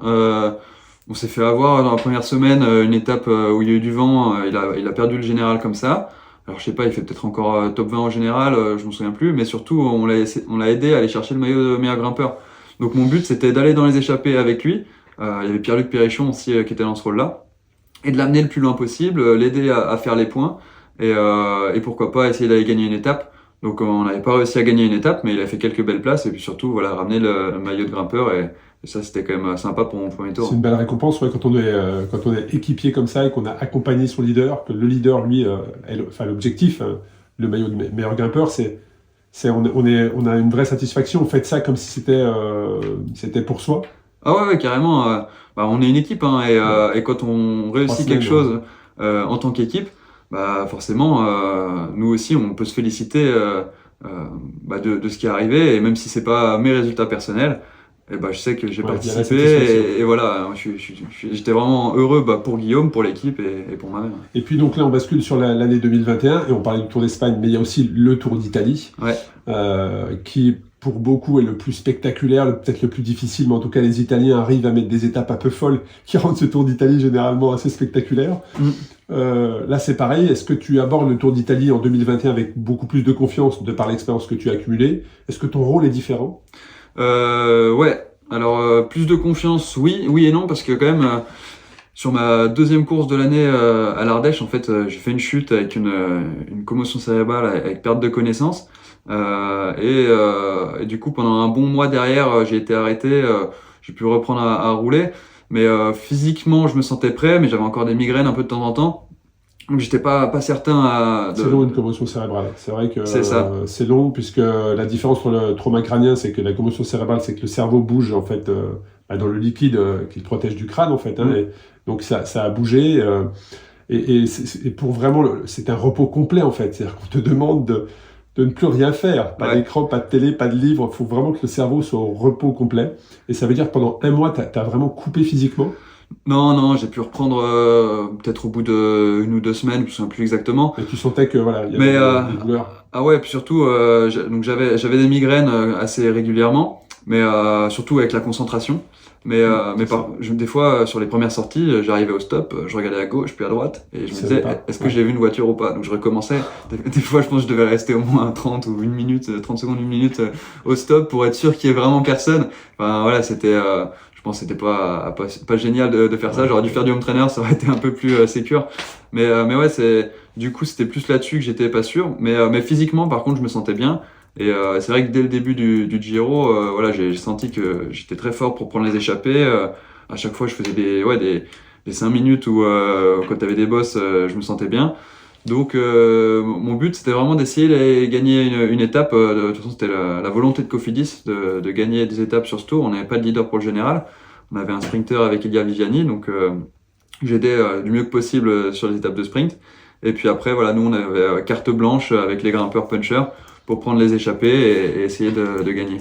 Speaker 3: On s'est fait avoir dans la première semaine une étape où il y a eu du vent, il a perdu le général comme ça. Alors je sais pas, il fait peut-être encore top 20 en général, je m'en souviens plus, mais surtout on l'a aidé à aller chercher le maillot de meilleur grimpeur. Donc mon but c'était d'aller dans les échappées avec lui. Il y avait Pierre-Luc Perrichon aussi qui était dans ce rôle-là, et de l'amener le plus loin possible, l'aider à faire les points, et pourquoi pas essayer d'aller gagner une étape. Donc on n'avait pas réussi à gagner une étape, mais il a fait quelques belles places, et puis surtout ramener le maillot de grimpeur, et ça c'était quand même sympa pour mon premier tour.
Speaker 2: C'est une belle récompense quand on est équipier comme ça et qu'on a accompagné son leader, que le leader lui, l'objectif, le maillot de meilleur grimpeur, on a une vraie satisfaction. On fait ça comme si c'était pour soi.
Speaker 3: Ah ouais, carrément. On est une équipe, hein, et quand on réussit quelque chose en tant qu'équipe, forcément, nous aussi, on peut se féliciter de ce qui est arrivé, et même si c'est pas mes résultats personnels, je sais que j'ai participé, et voilà, j'étais vraiment heureux pour Guillaume, pour l'équipe et pour moi-même.
Speaker 2: Et puis donc là, on bascule sur l'année 2021, et on parlait du Tour d'Espagne, mais il y a aussi le Tour d'Italie, qui pour beaucoup est le plus spectaculaire, peut-être le plus difficile, mais en tout cas les Italiens arrivent à mettre des étapes un peu folles qui rendent ce Tour d'Italie généralement assez spectaculaire. Là c'est pareil, est-ce que tu abordes le Tour d'Italie en 2021 avec beaucoup plus de confiance de par l'expérience que tu as accumulée? Est-ce que ton rôle est différent?
Speaker 3: Alors plus de confiance, oui et non, parce que quand même sur ma deuxième course de l'année à l'Ardèche, en fait j'ai fait une chute avec une commotion cérébrale avec perte de connaissance. Et du coup pendant un bon mois derrière j'ai été arrêté, j'ai pu reprendre à rouler, mais physiquement je me sentais prêt, mais j'avais encore des migraines un peu de temps en temps, donc j'étais pas certain
Speaker 2: C'est long une commotion cérébrale, c'est vrai que c'est long, puisque la différence entre le trauma crânien, c'est que la commotion cérébrale, c'est que le cerveau bouge en fait dans le liquide qui protège du crâne en fait, hein, et donc ça a bougé, et pour vraiment c'est un repos complet en fait, c'est-à-dire qu'on te demande de ne plus rien faire, pas d'écran, pas de télé, pas de livre, il faut vraiment que le cerveau soit au repos complet. Et ça veut dire que pendant un mois, tu as vraiment coupé physiquement?
Speaker 3: Non, j'ai pu reprendre peut-être au bout de 1 ou 2 semaines, je me souviens plus exactement.
Speaker 2: Et tu sentais que voilà, il y
Speaker 3: Mais
Speaker 2: avait des douleurs.
Speaker 3: ah ouais, puis surtout, donc j'avais des migraines assez régulièrement, mais surtout avec la concentration. Mais des fois, sur les premières sorties, j'arrivais au stop, je regardais à gauche puis à droite, et je me disais, est-ce que j'ai vu une voiture ou pas? Donc je recommençais. Des fois, je pense que je devais rester au moins 30 ou 1 minute, 30 secondes, 1 minute au stop pour être sûr qu'il y ait vraiment personne. Enfin voilà, je pense que c'était pas génial de faire ça. J'aurais dû faire du home trainer, ça aurait été un peu plus sécure. Mais ouais, du coup, c'était plus là-dessus que j'étais pas sûr. Mais physiquement, par contre, je me sentais bien. Et c'est vrai que dès le début du Giro, voilà, j'ai senti que j'étais très fort pour prendre les échappées. À chaque fois, je faisais des 5 minutes où quand t'avais des bosses, je me sentais bien. Donc mon but, c'était vraiment d'essayer de gagner une étape. De toute façon, c'était la volonté de Cofidis de gagner des étapes sur ce tour. On n'avait pas de leader pour le général. On avait un sprinter avec Elia Viviani, donc j'aidais du mieux que possible sur les étapes de sprint. Et puis après, voilà, nous on avait carte blanche avec les grimpeurs punchers pour prendre les échappées et essayer de gagner.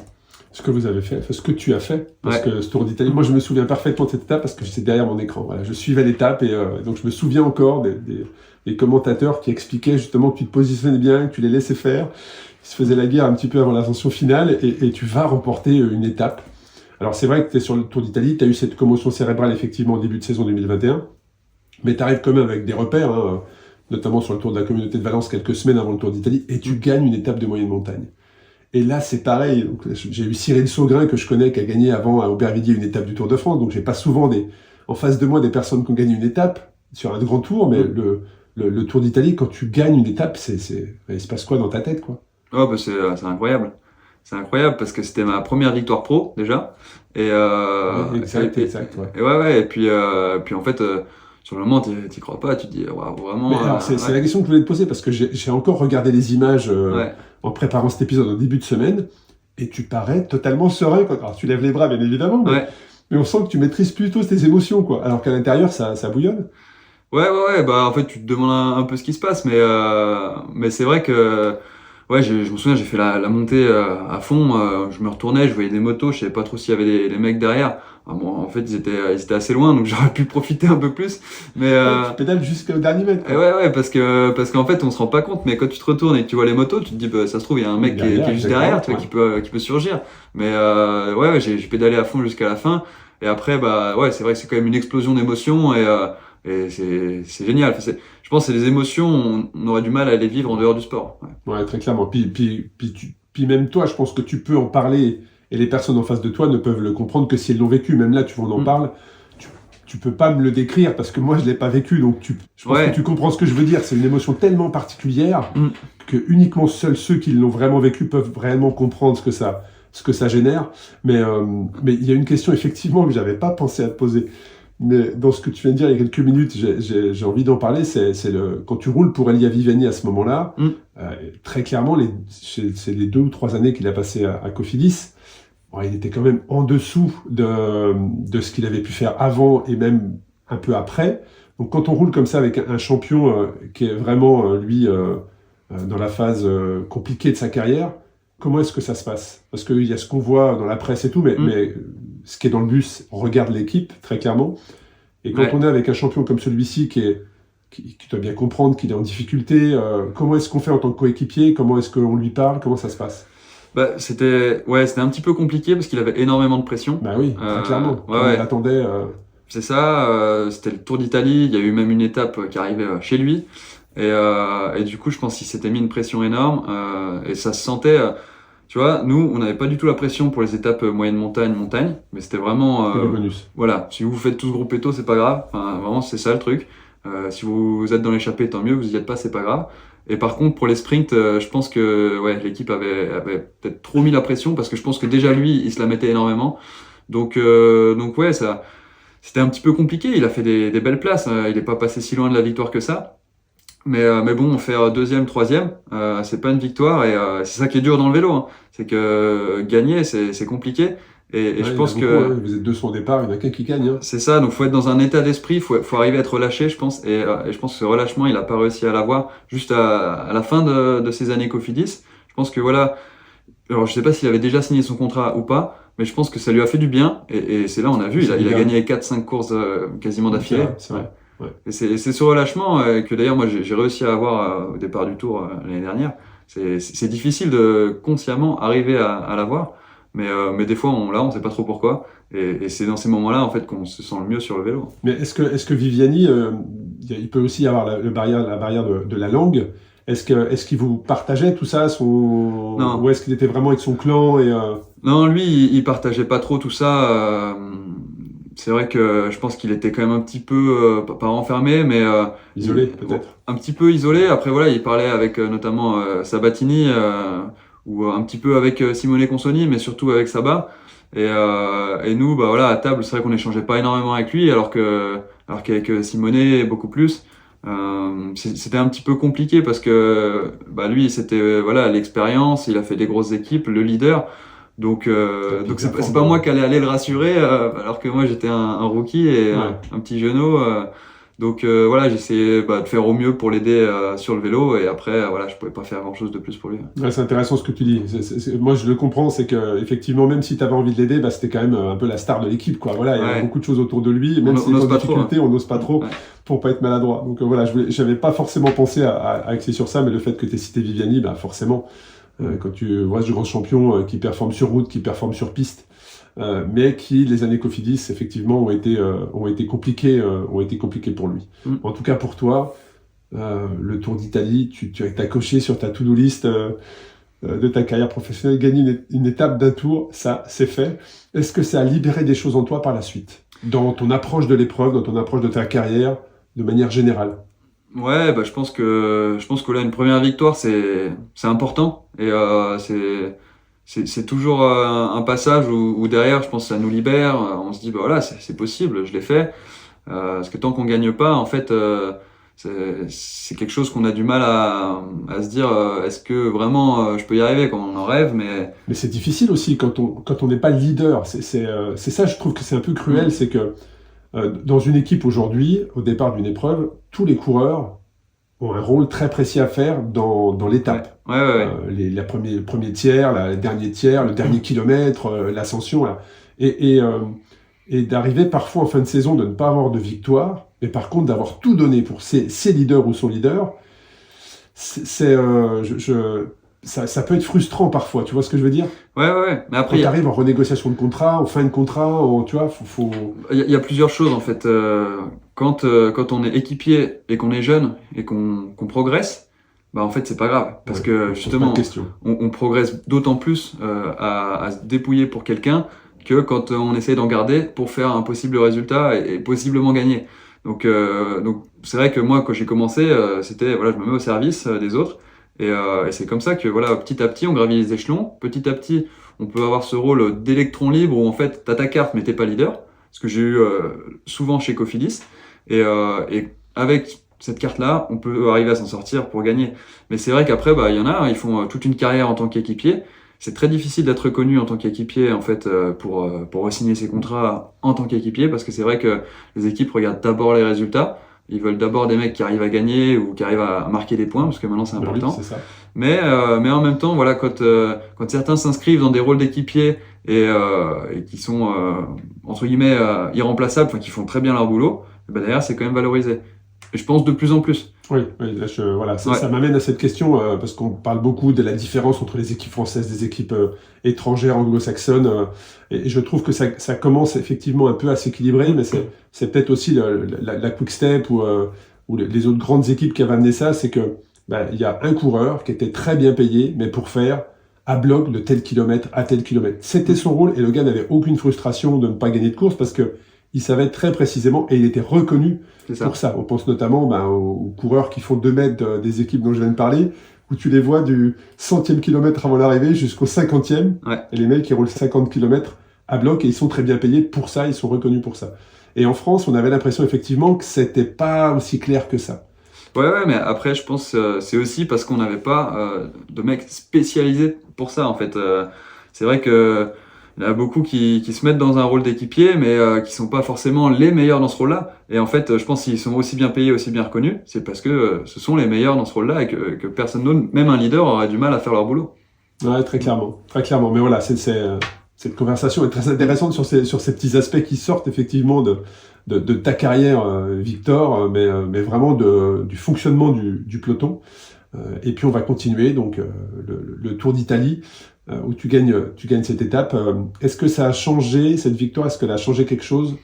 Speaker 2: Ce que vous avez fait, ce que tu as fait, parce que ce Tour d'Italie, moi je me souviens parfaitement de cette étape parce que j'étais derrière mon écran. Voilà, je suivais l'étape et donc je me souviens encore des commentateurs qui expliquaient justement que tu te positionnais bien, que tu les laissais faire. Ils se faisaient la guerre un petit peu avant l'ascension finale et tu vas remporter une étape. Alors c'est vrai que tu es sur le Tour d'Italie, tu as eu cette commotion cérébrale effectivement au début de saison 2021, mais tu arrives quand même avec des repères, hein, notamment sur le Tour de la Communauté de Valence quelques semaines avant le Tour d'Italie, et tu gagnes une étape de moyenne montagne. Et là, c'est pareil. Donc, j'ai eu Cyril Saugrin, que je connais, qui a gagné avant à Aubervilliers une étape du Tour de France. Donc, j'ai pas souvent en face de moi des personnes qui ont gagné une étape sur un grand tour, mais le Tour d'Italie, quand tu gagnes une étape, il se passe quoi dans ta tête, quoi?
Speaker 3: Oh, bah c'est incroyable. C'est incroyable parce que c'était ma première victoire pro, déjà. Et,
Speaker 2: exact, ouais.
Speaker 3: Ouais. Et puis en fait, sur le moment, t'y crois pas, tu te dis, waouh, vraiment.
Speaker 2: Mais alors, c'est la question que je voulais te poser parce que j'ai encore regardé les images en préparant cet épisode en début de semaine et tu parais totalement serein. Alors, tu lèves les bras, bien évidemment, mais on sent que tu maîtrises plutôt tes émotions, quoi. Alors qu'à l'intérieur, ça bouillonne.
Speaker 3: Ouais. Bah, en fait, tu te demandes un peu ce qui se passe, mais c'est vrai que. Ouais, je me souviens, j'ai fait la montée à fond. Je me retournais, je voyais des motos, je savais pas trop s'il y avait des mecs derrière. Bon, en fait, ils étaient assez loin, donc j'aurais pu profiter un peu plus. Mais
Speaker 2: tu pédales jusqu'au dernier mètre.
Speaker 3: Ouais, parce qu'en fait, on se rend pas compte. Mais quand tu te retournes et que tu vois les motos, tu te dis, bah, ça se trouve, il y a un mec qui est juste derrière, tu vois, qui peut surgir. Mais ouais, j'ai pédalé à fond jusqu'à la fin. Et après, bah ouais, c'est vrai que c'est quand même une explosion d'émotions et c'est génial. Je pense que c'est des émotions, on aurait du mal à les vivre en dehors du sport.
Speaker 2: Ouais, très clairement. Puis même toi, je pense que tu peux en parler et les personnes en face de toi ne peuvent le comprendre que si elles l'ont vécu. Même là, tu vois, on en parle. Tu peux pas me le décrire parce que moi, je l'ai pas vécu. Donc, je pense que tu comprends ce que je veux dire. C'est une émotion tellement particulière que uniquement seuls ceux qui l'ont vraiment vécu peuvent vraiment comprendre ce que ça génère. Mais il y a une question effectivement que j'avais pas pensé à te poser. Mais dans ce que tu viens de dire il y a quelques minutes, j'ai envie d'en parler, c'est quand tu roules pour Elia Viviani à ce moment-là, très clairement, c'est les 2 ou 3 années qu'il a passé à Cofidis, bon, il était quand même en dessous de ce qu'il avait pu faire avant et même un peu après. Donc quand on roule comme ça avec un champion qui est vraiment, lui, dans la phase compliquée de sa carrière, comment est-ce que ça se passe? Parce qu'il y a ce qu'on voit dans la presse et tout, mais ce qui est dans le bus, on regarde l'équipe, très clairement. Et quand on est avec un champion comme celui-ci qui doit bien comprendre qu'il est en difficulté, comment est-ce qu'on fait en tant que coéquipier? Comment est-ce qu'on lui parle? Comment ça se passe?
Speaker 3: Bah, c'était un petit peu compliqué parce qu'il avait énormément de pression.
Speaker 2: Bah oui, très clairement. Il attendait.
Speaker 3: C'est ça, c'était le Tour d'Italie, il y a eu même une étape qui arrivait chez lui. Et du coup, je pense qu'il s'était mis une pression énorme et ça se sentait. Tu vois, nous, on n'avait pas du tout la pression pour les étapes moyenne montagne, mais c'était vraiment.
Speaker 2: Le bonus.
Speaker 3: Voilà, si vous faites tous groupe péto, c'est pas grave. Enfin, vraiment, c'est ça le truc. Si vous êtes dans l'échappée, tant mieux. Vous y êtes pas, c'est pas grave. Et par contre, pour les sprints, je pense que l'équipe avait peut-être trop mis la pression parce que je pense que déjà lui, il se la mettait énormément. Donc ouais, ça, c'était un petit peu compliqué. Il a fait des belles places. Il n'est pas passé si loin de la victoire que ça. Mais bon, faire 2e, 3e, c'est pas une victoire et c'est ça qui est dur dans le vélo. Hein. C'est que gagner, c'est compliqué. Et je pense que
Speaker 2: vous êtes 200 au départ, il n'y en a qu'un qui gagne. Hein.
Speaker 3: C'est ça, donc faut être dans un état d'esprit, faut arriver à être relâché, je pense. Et je pense que ce relâchement, il a pas réussi à l'avoir juste à la fin de ses années Cofidis. Je pense que voilà. Alors je sais pas s'il avait déjà signé son contrat ou pas, mais je pense que ça lui a fait du bien. Et c'est là, on a vu, il a gagné 4-5 courses quasiment d'affilée.
Speaker 2: C'est vrai. Ouais.
Speaker 3: Et c'est ce relâchement que d'ailleurs moi j'ai réussi à avoir au départ du Tour l'année dernière. C'est difficile de consciemment arriver à l'avoir, mais des fois on sait pas trop pourquoi. Et c'est dans ces moments-là en fait qu'on se sent le mieux sur le vélo.
Speaker 2: Mais est-ce que Viviani, il peut aussi y avoir la barrière de la langue. Est-ce qu'il vous partageait tout ça,
Speaker 3: Non.
Speaker 2: ou est-ce qu'il était vraiment avec son clan et
Speaker 3: Non, lui il partageait pas trop tout ça. C'est vrai que je pense qu'il était quand même un petit peu pas renfermé, mais
Speaker 2: isolé peut-être.
Speaker 3: Un petit peu isolé. Après voilà, il parlait avec notamment Sabatini ou un petit peu avec Simone Consoni, mais surtout avec Saba. Et nous, bah voilà, à table, c'est vrai qu'on n'échangeait pas énormément avec lui, alors qu'avec Simone beaucoup plus. C'était un petit peu compliqué parce que bah lui, c'était voilà l'expérience, il a fait des grosses équipes, le leader. Donc c'est pas moi qui allais aller le rassurer, alors que moi j'étais un rookie et un petit genou. Donc voilà, j'essayais de faire au mieux pour l'aider sur le vélo, et après voilà, je pouvais pas faire grand chose de plus pour lui.
Speaker 2: Ouais, c'est intéressant ce que tu dis. Moi je le comprends, c'est que effectivement même si tu avais envie de l'aider, bah, c'était quand même un peu la star de l'équipe, quoi. Voilà, il y avait beaucoup de choses autour de lui, même s'il est en difficulté, on n'ose pas trop pour pas être maladroit. Donc voilà, j'avais pas forcément pensé à axer sur ça, mais le fait que tu aies cité Viviani, bah forcément. Quand tu vois ce grand champion qui performe sur route, qui performe sur piste, mais qui, les années Cofidis, effectivement, ont été compliquées pour lui. En tout cas, pour toi, le Tour d'Italie, tu as coché sur ta to-do list de ta carrière professionnelle, gagner une étape d'un tour, ça, c'est fait. Est-ce que ça a libéré des choses en toi par la suite, dans ton approche de l'épreuve, dans ton approche de ta carrière, de manière générale?
Speaker 3: Ouais, bah je pense que là une première victoire c'est important, et c'est toujours un passage où derrière je pense que ça nous libère, on se dit bah voilà, c'est possible, je l'ai fait, parce que tant qu'on gagne pas en fait c'est quelque chose qu'on a du mal à se dire est-ce que vraiment je peux y arriver, quand on en rêve, mais
Speaker 2: c'est difficile aussi quand on n'est pas le leader, c'est ça, je trouve que c'est un peu cruel, c'est que dans une équipe aujourd'hui, au départ d'une épreuve, tous les coureurs ont un rôle très précis à faire dans l'étape.
Speaker 3: Ouais.
Speaker 2: Le premier tiers, le dernier tiers, le dernier kilomètre, l'ascension. Là. Et d'arriver parfois en fin de saison de ne pas avoir de victoire, mais par contre d'avoir tout donné pour ses leaders ou son leader, ça peut être frustrant parfois, tu vois ce que je veux dire?
Speaker 3: Ouais. Mais après,
Speaker 2: quand tu arrives en renégociation de contrat, en fin de contrat, tu vois, faut...
Speaker 3: Il y a plusieurs choses en fait. Quand on est équipier et qu'on est jeune et qu'on progresse, bah en fait c'est pas grave, parce que justement on progresse d'autant plus à se dépouiller pour quelqu'un que quand on essaye d'en garder pour faire un possible résultat et possiblement gagner. Donc c'est vrai que moi quand j'ai commencé, c'était voilà, je me mets au service des autres. Et c'est comme ça que voilà, petit à petit on gravit les échelons, petit à petit on peut avoir ce rôle d'électron libre où en fait t'as ta carte mais t'es pas leader, ce que j'ai eu souvent chez Cofidis, et avec cette carte là on peut arriver à s'en sortir pour gagner. Mais c'est vrai qu'après bah il y en a, ils font toute une carrière en tant qu'équipier, c'est très difficile d'être reconnu en tant qu'équipier en fait pour re-signer ses contrats en tant qu'équipier, parce que c'est vrai que les équipes regardent d'abord les résultats. Ils veulent d'abord des mecs qui arrivent à gagner ou qui arrivent à marquer des points, parce que maintenant c'est important.
Speaker 2: Oui, c'est ça.
Speaker 3: Mais en même temps, voilà, quand certains s'inscrivent dans des rôles d'équipiers et qui sont entre guillemets irremplaçables, enfin qui font très bien leur boulot, ben derrière c'est quand même valorisé. Et je pense de plus en plus.
Speaker 2: Oui, là, ça m'amène à cette question, parce qu'on parle beaucoup de la différence entre les équipes françaises, des équipes étrangères, anglo-saxonnes, et je trouve que ça commence effectivement un peu à s'équilibrer, mais c'est peut-être aussi la Quick Step ou les autres grandes équipes qui avaient amené ça, c'est que il y a un coureur qui était très bien payé, mais pour faire à bloc de tel kilomètre à tel kilomètre. C'était son rôle, et le gars n'avait aucune frustration de ne pas gagner de course, parce que il savait très précisément, et il était reconnu pour ça. On pense notamment aux coureurs qui font 2 mètres des équipes dont je viens de parler, où tu les vois du 100e kilomètre avant l'arrivée jusqu'au 50e, et les mecs ils roulent 50 km à bloc, et ils sont très bien payés pour ça, ils sont reconnus pour ça. Et en France, on avait l'impression effectivement que c'était pas aussi clair que ça.
Speaker 3: Ouais, mais après, je pense c'est aussi parce qu'on n'avait pas de mecs spécialisés pour ça, en fait. C'est vrai que il y en a beaucoup qui se mettent dans un rôle d'équipier, mais qui sont pas forcément les meilleurs dans ce rôle-là. Et en fait, je pense qu'ils sont aussi bien payés, aussi bien reconnus, c'est parce que ce sont les meilleurs dans ce rôle-là, et que personne d'autre, même un leader, aurait du mal à faire leur boulot.
Speaker 2: Ouais, très clairement. Mais voilà, Cette conversation est très intéressante sur ces petits aspects qui sortent effectivement de ta carrière, Victor, mais vraiment du fonctionnement du peloton. Et puis on va continuer donc le Tour d'Italie où tu gagnes cette étape. Est-ce que ça a changé cette victoire? Est-ce qu'elle a changé quelque chose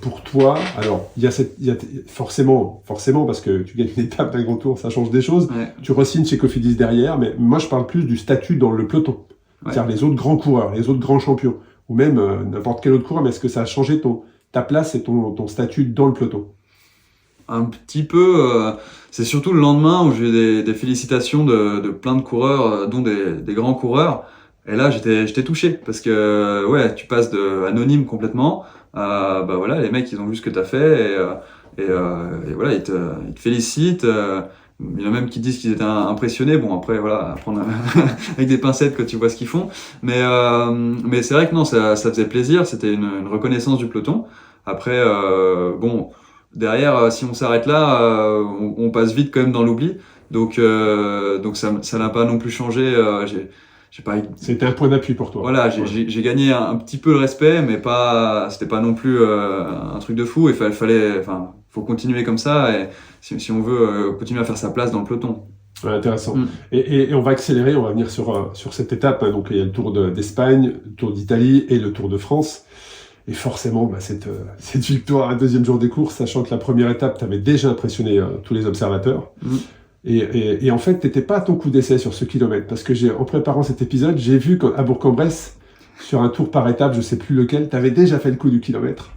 Speaker 2: pour toi? Alors il y a forcément parce que tu gagnes une étape d'un grand tour, ça change des choses.
Speaker 3: Ouais.
Speaker 2: Tu re-signes chez Cofidis derrière, mais moi je parle plus du statut dans le peloton.
Speaker 3: Ouais.
Speaker 2: C'est-à-dire les autres grands coureurs, les autres grands champions, ou même n'importe quel autre coureur, mais est-ce que ça a changé ta place et ton statut dans le peloton?
Speaker 3: Un petit peu, c'est surtout le lendemain où j'ai eu des félicitations de plein de coureurs, dont des grands coureurs. Et là, j'étais touché parce que ouais, tu passes de anonyme complètement. Bah voilà, les mecs, ils ont vu ce que t'as fait et voilà, ils te félicitent. Il y en a même qui disent qu'ils étaient impressionnés. Bon, après, voilà, à prendre avec des pincettes quand tu vois ce qu'ils font. Mais c'est vrai que non, ça faisait plaisir. C'était une reconnaissance du peloton. Après, bon, derrière, si on s'arrête là, on passe vite quand même dans l'oubli. Donc ça n'a pas non plus changé. J'ai pas.
Speaker 2: C'était un point d'appui pour toi.
Speaker 3: Voilà, j'ai gagné un petit peu le respect, mais c'était pas non plus un truc de fou. Il faut continuer comme ça et si on veut continuer à faire sa place dans le peloton.
Speaker 2: Ouais, intéressant. Et on va accélérer, on va venir sur cette étape. Donc il y a le Tour d'Espagne, le Tour d'Italie et le Tour de France. Et forcément, cette victoire à deuxième jour des courses, sachant que la première étape t'avait déjà impressionné tous les observateurs. Et en fait, t'étais pas à ton coup d'essai sur ce kilomètre, parce que en préparant cet épisode, j'ai vu qu'à Bourg-en-Bresse, sur un tour par étape, je sais plus lequel, t'avais déjà fait le coup du kilomètre.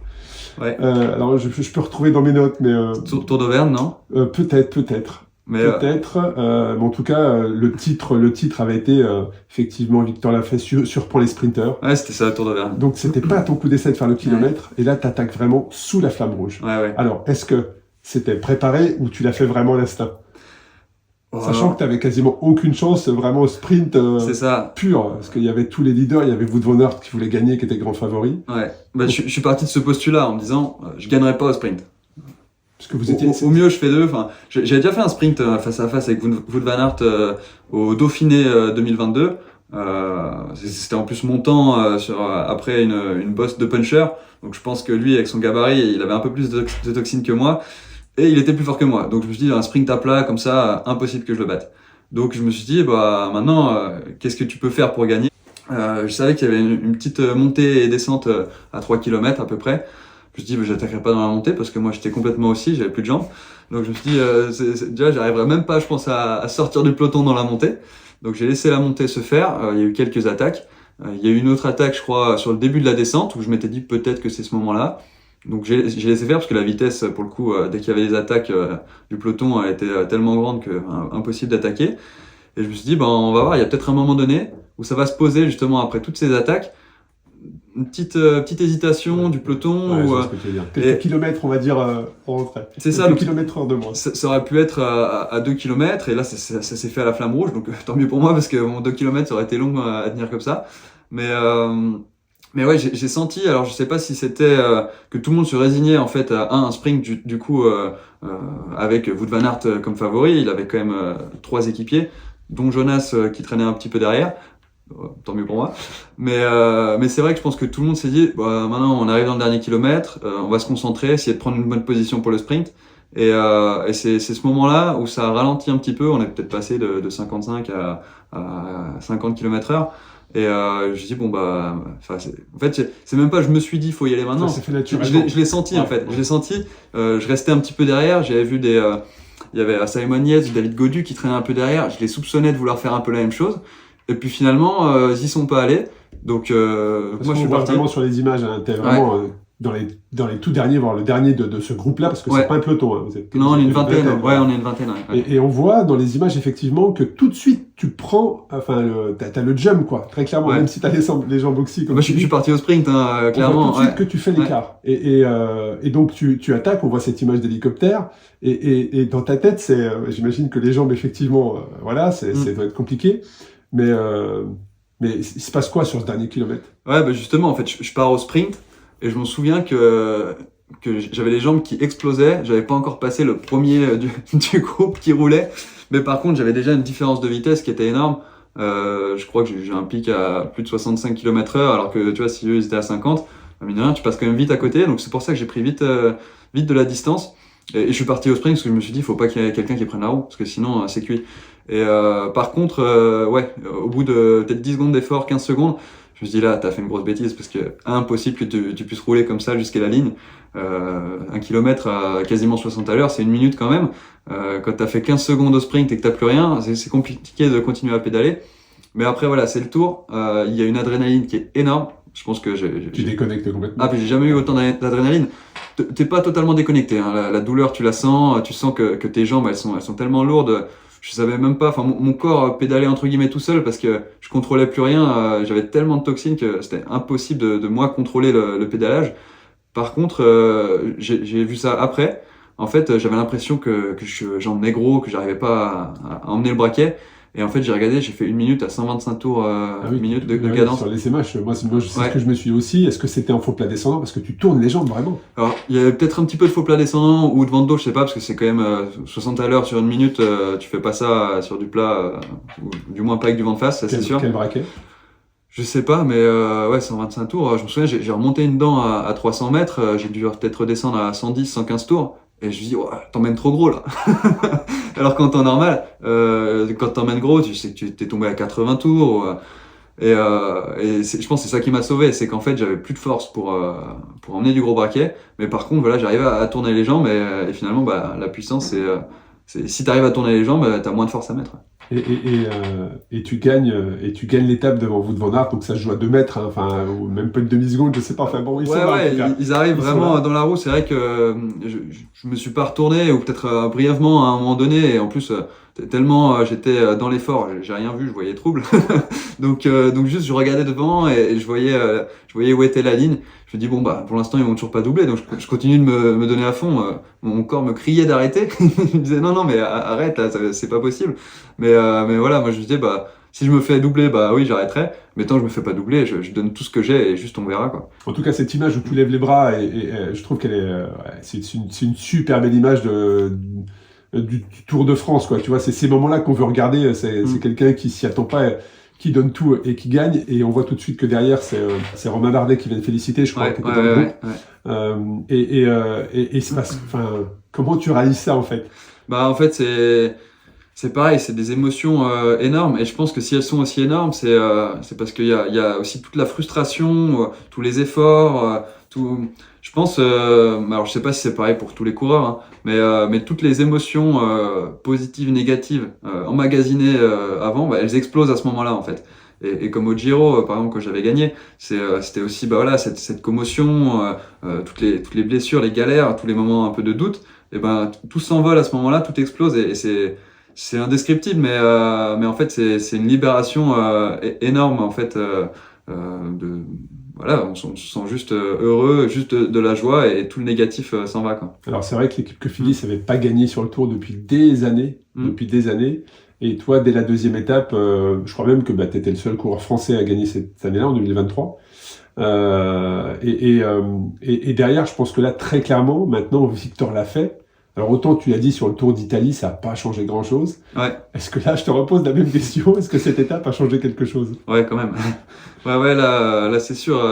Speaker 3: Ouais.
Speaker 2: Alors je peux retrouver dans mes notes, mais
Speaker 3: Tour d'Auvergne, non?
Speaker 2: Peut-être. Mais en tout cas, le titre avait été effectivement Victor Lafay surprend les sprinteurs.
Speaker 3: Ouais, c'était ça, Tour d'Auvergne.
Speaker 2: Donc c'était pas à ton coup d'essai de faire le kilomètre, et là t'attaques vraiment sous la flamme rouge.
Speaker 3: Ouais.
Speaker 2: Alors est-ce que c'était préparé ou tu l'as fait vraiment à l'instinct? Sachant que t'avais quasiment aucune chance, vraiment au sprint
Speaker 3: c'est ça.
Speaker 2: Pur, parce qu'il y avait tous les leaders, il y avait Wout van Aert qui voulait gagner, qui était grand favori.
Speaker 3: Ouais. Bah, je suis parti de ce postulat en me disant, je gagnerai pas au sprint.
Speaker 2: Parce que vous étiez...
Speaker 3: Au mieux, je fais 2. Enfin, j'avais déjà fait un sprint face à face avec Wout van Aert au Dauphiné 2022. C'était en plus mon temps après une bosse de puncher. Donc je pense que lui, avec son gabarit, il avait un peu plus de toxines que moi. Et il était plus fort que moi. Donc je me suis dit, un sprint à plat, comme ça, impossible que je le batte. Donc je me suis dit, maintenant, qu'est-ce que tu peux faire pour gagner? Je savais qu'il y avait une petite montée et descente à 3 km à peu près. Je me suis dit, j'attaquerai pas dans la montée parce que moi j'étais complètement aussi, j'avais plus de jambes. Donc je me suis dit, déjà j'arriverais même pas, je pense, à sortir du peloton dans la montée. Donc j'ai laissé la montée se faire. Il y a eu quelques attaques. Il y a eu une autre attaque, je crois, sur le début de la descente où je m'étais dit peut-être que c'est ce moment-là. Donc j'ai laissé faire parce que la vitesse, pour le coup, dès qu'il y avait des attaques du peloton, elle était tellement grande que impossible d'attaquer. Et je me suis dit, on va voir, il y a peut-être un moment donné où ça va se poser justement après toutes ces attaques. Une petite hésitation du peloton.
Speaker 2: Ouais, ce que tu veux dire. Quelques kilomètres, on va dire, en retrait.
Speaker 3: C'est ça.
Speaker 2: Quelques kilomètres heure de moins.
Speaker 3: Ça aurait pu être à 2 km, et là, ça s'est fait à la flamme rouge, donc tant mieux pour moi, parce que mon 2 km, ça aurait été long à tenir comme ça. Mais ouais, j'ai senti, alors je sais pas si c'était que tout le monde se résignait en fait à un sprint du coup avec Wout van Aert comme favori. Il avait quand même 3 équipiers, dont Jonas qui traînait un petit peu derrière. Tant mieux pour moi. Mais c'est vrai que je pense que tout le monde s'est dit, maintenant on arrive dans le dernier kilomètre, on va se concentrer, essayer de prendre une bonne position pour le sprint. Et c'est ce moment-là où ça a ralenti un petit peu. On est peut-être passé de 55 à 50 km/h. Et je me suis dit, en fait, c'est même pas je me suis dit, faut y aller maintenant.
Speaker 2: Ça s'est fait naturellement.
Speaker 3: Je l'ai senti, en fait. Je l'ai senti. Je restais un petit peu derrière. J'avais vu il y avait Simon Yates, David Gaudu qui traînaient un peu derrière. Je les soupçonnais de vouloir faire un peu la même chose. Et puis finalement, ils y sont pas allés. Donc, moi, je suis parti.
Speaker 2: Vraiment sur les images, hein, t'es vraiment dans les tout derniers, voire le dernier de ce groupe-là, parce que c'est pas un peloton. Hein,
Speaker 3: non, on est une vingtaine. On est une vingtaine. Ouais.
Speaker 2: Et on voit dans les images effectivement que tout de suite tu prends, t'as le jump quoi, très clairement, même si t'as les jambes boxy.
Speaker 3: Moi, je suis parti au sprint, hein, clairement.
Speaker 2: On voit tout de suite que tu fais l'écart. Et donc tu attaques. On voit cette image d'hélicoptère. Et dans ta tête, j'imagine que les jambes effectivement, ça doit être compliqué. Mais il se passe quoi sur ce dernier kilomètre?
Speaker 3: Ouais, justement, en fait, je pars au sprint et je me souviens que j'avais les jambes qui explosaient. J'avais pas encore passé le premier du groupe qui roulait, mais par contre, j'avais déjà une différence de vitesse qui était énorme. Je crois que j'ai un pic à plus de 65 km/h, alors que tu vois, si eux ils étaient à 50, mine de rien, tu passes quand même vite à côté. Donc c'est pour ça que j'ai pris vite de la distance. Et je suis parti au sprint parce que je me suis dit, il faut pas qu'il y ait quelqu'un qui prenne la roue, parce que sinon c'est cuit. Et par contre, au bout de peut-être 10 secondes d'effort, 15 secondes, je me suis dit là, t'as fait une grosse bêtise, parce que impossible que tu puisses rouler comme ça jusqu'à la ligne. 1 kilomètre à quasiment 60 à l'heure, c'est 1 minute quand même. Quand t'as fait 15 secondes au sprint et que t'as plus rien, c'est compliqué de continuer à pédaler. Mais après voilà, c'est le tour. Il y a une adrénaline qui est énorme. Je pense que
Speaker 2: tu déconnectes complètement.
Speaker 3: Ah, puis j'ai jamais eu autant d'adrénaline. T'es pas totalement déconnecté, hein. La douleur, tu la sens. Tu sens que tes jambes, elles sont tellement lourdes. Je savais même pas. Enfin, mon corps pédalait entre guillemets tout seul parce que je contrôlais plus rien. J'avais tellement de toxines que c'était impossible de moi contrôler le pédalage. Par contre, j'ai vu ça après. En fait, j'avais l'impression que j'emmenais gros, que j'arrivais pas à emmener le braquet. Et en fait, j'ai regardé, j'ai fait 1 minute à 125 tours minute de cadence.
Speaker 2: Sur les SMH, moi c'est ce que je me suis dit aussi. Est-ce que c'était en faux plat descendant? Parce que tu tournes les jambes vraiment.
Speaker 3: Alors, il y avait peut-être un petit peu de faux plat descendant ou de vent de dos, je sais pas, parce que c'est quand même 60 à l'heure sur 1 minute. Tu fais pas ça sur du plat, ou du moins pas avec du vent de face, ça c'est sûr.
Speaker 2: Quel braquet?
Speaker 3: Je sais pas, mais 125 tours. Je me souviens, j'ai remonté une dent à 300 mètres. J'ai dû peut-être redescendre à 110, 115 tours. Et je me dis, t'emmènes trop gros là. Alors qu'en temps normal, quand t'emmènes gros, tu sais que tu t'es tombé à 80 tours. Je pense que c'est ça qui m'a sauvé, c'est qu'en fait j'avais plus de force pour emmener du gros braquet. Mais par contre, voilà, j'arrivais à tourner les jambes et finalement, la puissance, c'est si t'arrives à tourner les jambes, t'as moins de force à mettre.
Speaker 2: Et tu gagnes l'étape devant Wout van Aert, donc ça se joue à 2 mètres, hein, enfin, ou même pas une demi-seconde, je sais pas. Enfin bon,
Speaker 3: ils arrivent vraiment dans la roue. C'est vrai que je me suis pas retourné, ou peut-être brièvement à un moment donné, et en plus tellement j'étais dans l'effort, j'ai rien vu, je voyais trouble. donc juste je regardais devant et je voyais où était la ligne. Je me dis bon pour l'instant ils m'ont toujours pas doublé, donc je continue de me donner à fond. Mon corps me criait d'arrêter. Il me disait non mais arrête là, c'est pas possible. Mais voilà, moi je me disais si je me fais doubler, oui j'arrêterai. Mais tant que je me fais pas doubler, je donne tout ce que j'ai et juste on verra quoi.
Speaker 2: En tout cas cette image où tu lèves les bras et je trouve qu'elle est c'est une super belle image du Tour de France quoi. Tu vois, c'est ces moments-là qu'on veut regarder. C'est quelqu'un qui s'y attend pas, qui donne tout et qui gagne, et on voit tout de suite que derrière c'est Romain Bardet qui vient de féliciter, je crois, qui était dans le groupe. Et comment tu réalises ça en fait?
Speaker 3: En fait c'est pareil, c'est des émotions énormes, et je pense que si elles sont aussi énormes, c'est parce qu'il y a aussi toute la frustration, tous les efforts, tout. Je pense, alors je sais pas si c'est pareil pour tous les coureurs, hein, mais toutes les émotions positives, négatives, emmagasinées avant, elles explosent à ce moment-là en fait. Et comme au Giro, par exemple, quand j'avais gagné, c'était aussi cette commotion, toutes les blessures, les galères, tous les moments un peu de doute, et tout s'envole à ce moment-là, tout explose, et c'est indescriptible, mais en fait c'est une libération énorme en fait. On se sent juste heureux, juste de la joie, et tout le négatif s'en va quoi.
Speaker 2: Alors c'est vrai que l'équipe Cofidis n'avait pas gagné sur le Tour depuis des années, et toi dès la deuxième étape, je crois même que tu étais le seul coureur français à gagner cette année-là en 2023. Et derrière, je pense que là très clairement, maintenant Victor l'a fait. Alors autant tu l'as dit sur le Tour d'Italie, ça n'a pas changé grand-chose.
Speaker 3: Ouais.
Speaker 2: Est-ce que là, je te repose la même question, est-ce que cette étape a changé quelque chose?
Speaker 3: Ouais, quand même. Là c'est sûr,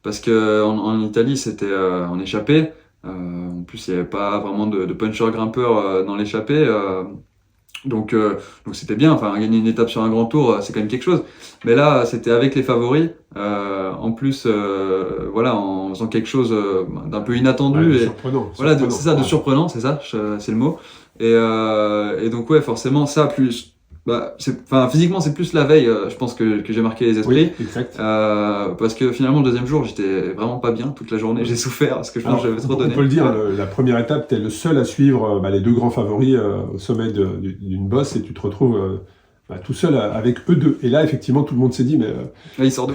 Speaker 3: parce que en Italie c'était en échappée. En plus, il n'y avait pas vraiment de puncher grimpeur dans l'échappée. Donc c'était bien. Enfin, gagner une étape sur un grand tour, c'est quand même quelque chose. Mais là, c'était avec les favoris. En plus, en faisant quelque chose d'un peu inattendu.
Speaker 2: Surprenant.
Speaker 3: C'est ça, de surprenant, c'est ça, c'est le mot. Et donc forcément, ça plus. Physiquement, c'est plus la veille, je pense que j'ai marqué les esprits.
Speaker 2: Oui, exact.
Speaker 3: Parce que finalement, le deuxième jour, j'étais vraiment pas bien toute la journée. J'ai souffert parce que je pense que j'avais trop donné.
Speaker 2: On peut le dire, la première étape, tu es le seul à suivre les 2 grands favoris au sommet d'une bosse, et tu te retrouves tout seul avec eux 2. Et là, effectivement, tout le monde s'est dit, mais...
Speaker 3: il sort d'où?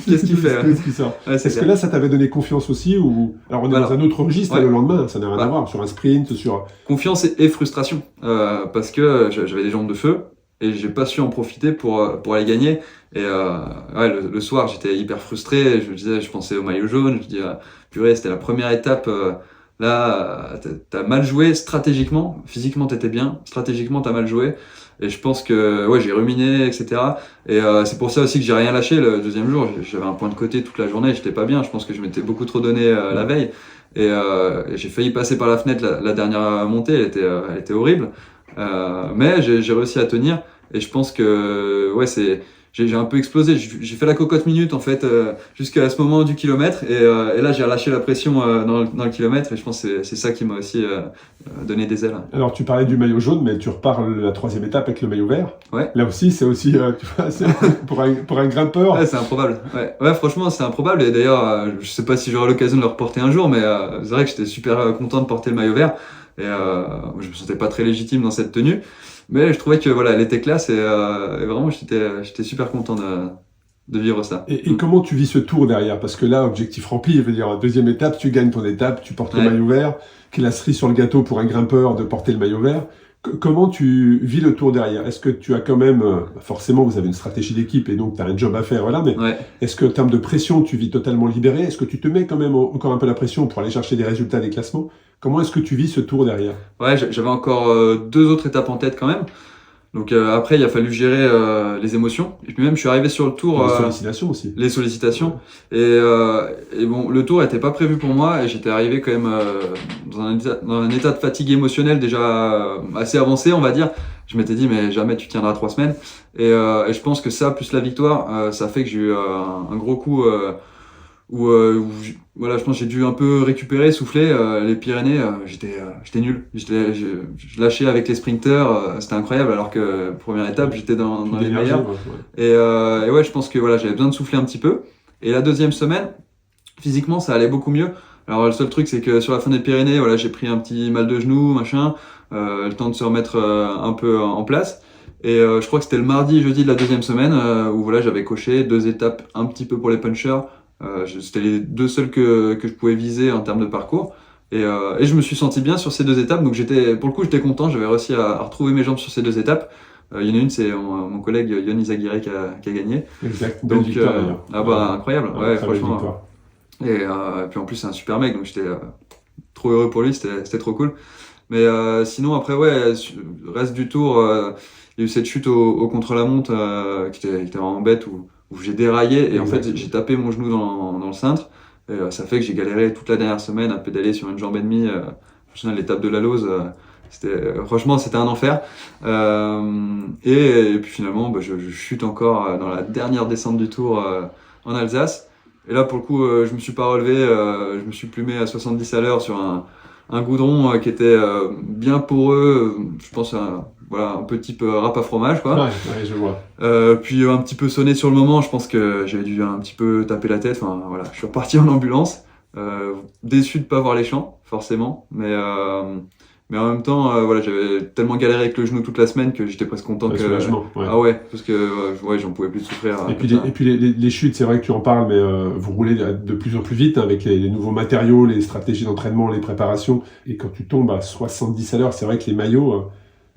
Speaker 3: Qu'est-ce qu'il fait?
Speaker 2: Est-ce que là, ça t'avait donné confiance aussi, ou... Alors, on est dans un autre registre le lendemain, ça n'a rien à voir, sur un sprint, sur...
Speaker 3: Confiance et frustration, parce que j'avais des jambes de feu, et j'ai pas su en profiter pour aller gagner. Et le soir, j'étais hyper frustré, je pensais au maillot jaune, je me dis, purée, c'était la première étape Là, t'as mal joué stratégiquement. Physiquement, t'étais bien. Stratégiquement, t'as mal joué. Et je pense que ouais, j'ai ruminé, etc. Et c'est pour ça aussi que j'ai rien lâché le deuxième jour. J'avais un point de côté toute la journée, j'étais pas bien. Je pense que je m'étais beaucoup trop donné la veille. Et j'ai failli passer par la fenêtre la dernière montée, elle était horrible. Mais j'ai réussi à tenir. Et je pense que ouais, j'ai un peu explosé. J'ai fait la cocotte minute en fait jusqu'à ce moment du kilomètre. Et là, j'ai relâché la pression dans le kilomètre. Et je pense que c'est ça qui m'a aussi donné des ailes.
Speaker 2: Alors, tu parlais du maillot jaune, mais tu repars la 3e étape avec le maillot vert.
Speaker 3: Ouais.
Speaker 2: Là aussi, c'est aussi, tu vois, pour un grimpeur.
Speaker 3: Ouais, c'est improbable. Ouais, franchement, c'est improbable. Et d'ailleurs, je sais pas si j'aurai l'occasion de le reporter un jour, mais c'est vrai que j'étais super content de porter le maillot vert. Et je me sentais pas très légitime dans cette tenue. Mais je trouvais que voilà, elle était classe et vraiment j'étais super content de vivre ça.
Speaker 2: Et comment tu vis ce tour derrière? Parce que là, objectif rempli, je veux dire, 2e étape, tu gagnes ton étape, tu portes le maillot vert, qui est la cerise sur le gâteau pour un grimpeur de porter le maillot vert. Comment tu vis le tour derrière? Est-ce que tu as quand même, forcément vous avez une stratégie d'équipe et donc tu as un job à faire, voilà, mais est-ce que en termes de pression, tu vis totalement libéré? Est-ce que tu te mets quand même encore un peu la pression pour aller chercher des résultats des classements? Comment est-ce que tu vis ce tour derrière?
Speaker 3: Ouais, j'avais encore 2 autres étapes en tête quand même. Donc après, il a fallu gérer les émotions. Et puis même, je suis arrivé sur le tour.
Speaker 2: Les sollicitations aussi.
Speaker 3: Les sollicitations. Et bon, le tour n'était pas prévu pour moi et j'étais arrivé quand même dans un état de fatigue émotionnelle déjà assez avancé, on va dire. Je m'étais dit, mais jamais tu tiendras 3 semaines. Et je pense que ça, plus la victoire, ça fait que j'ai eu un gros coup où voilà, je pense que j'ai dû un peu récupérer, souffler. Les Pyrénées, j'étais nul. Je lâchais avec les sprinters, c'était incroyable. Alors que première étape, j'étais dans les meilleurs. Et ouais, je pense que voilà, j'avais besoin de souffler un petit peu. Et la 2e semaine, physiquement, ça allait beaucoup mieux. Alors le seul truc, c'est que sur la fin des Pyrénées, voilà, j'ai pris un petit mal de genou, machin, le temps de se remettre un peu en place. Et je crois que c'était le mardi, jeudi de la 2e semaine où voilà, j'avais coché 2 étapes un petit peu pour les punchers. C'était les 2 seules que je pouvais viser en termes de parcours. Et je me suis senti bien sur ces 2 étapes. Donc pour le coup, j'étais content. J'avais réussi à retrouver mes jambes sur ces 2 étapes. Il y en a une, c'est mon collègue Yon Izagirre qui a gagné.
Speaker 2: Exact.
Speaker 3: Donc,
Speaker 2: victoire, d'ailleurs.
Speaker 3: ah bah, incroyable. Ouais, franchement.
Speaker 2: Victoire.
Speaker 3: Et puis en plus, c'est un super mec. Donc j'étais trop heureux pour lui. C'était trop cool. Mais sinon, après, ouais, le reste du tour, il y a eu cette chute au contre-la-montre qui était vraiment bête où j'ai déraillé et en fait j'ai tapé mon genou dans le cintre et ça fait que j'ai galéré toute la dernière semaine à pédaler sur une jambe et demie. L'étape de la Lose, franchement c'était un enfer. Et puis finalement bah, je chute encore dans la dernière descente du tour en Alsace. Et là pour le coup je me suis pas relevé, je me suis plumé à 70 à l'heure sur un goudron qui était bien poreux, je pense voilà, un peu type râpe à fromage, quoi.
Speaker 2: Ouais, je vois.
Speaker 3: Puis un petit peu sonné sur le moment, je pense que j'avais dû un petit peu taper la tête. Enfin voilà, je suis reparti en ambulance, déçu de pas voir les champs, forcément, mais en même temps, voilà, j'avais tellement galéré avec le genou toute la semaine que j'étais presque content que.
Speaker 2: Soulagement, ouais.
Speaker 3: Ah ouais, parce que ouais, j'en pouvais plus de souffrir.
Speaker 2: Et puis les chutes, c'est vrai que tu en parles, mais vous roulez de plus en plus vite hein, avec les nouveaux matériaux, les stratégies d'entraînement, les préparations. Et quand tu tombes à 70 à l'heure, c'est vrai que les maillots.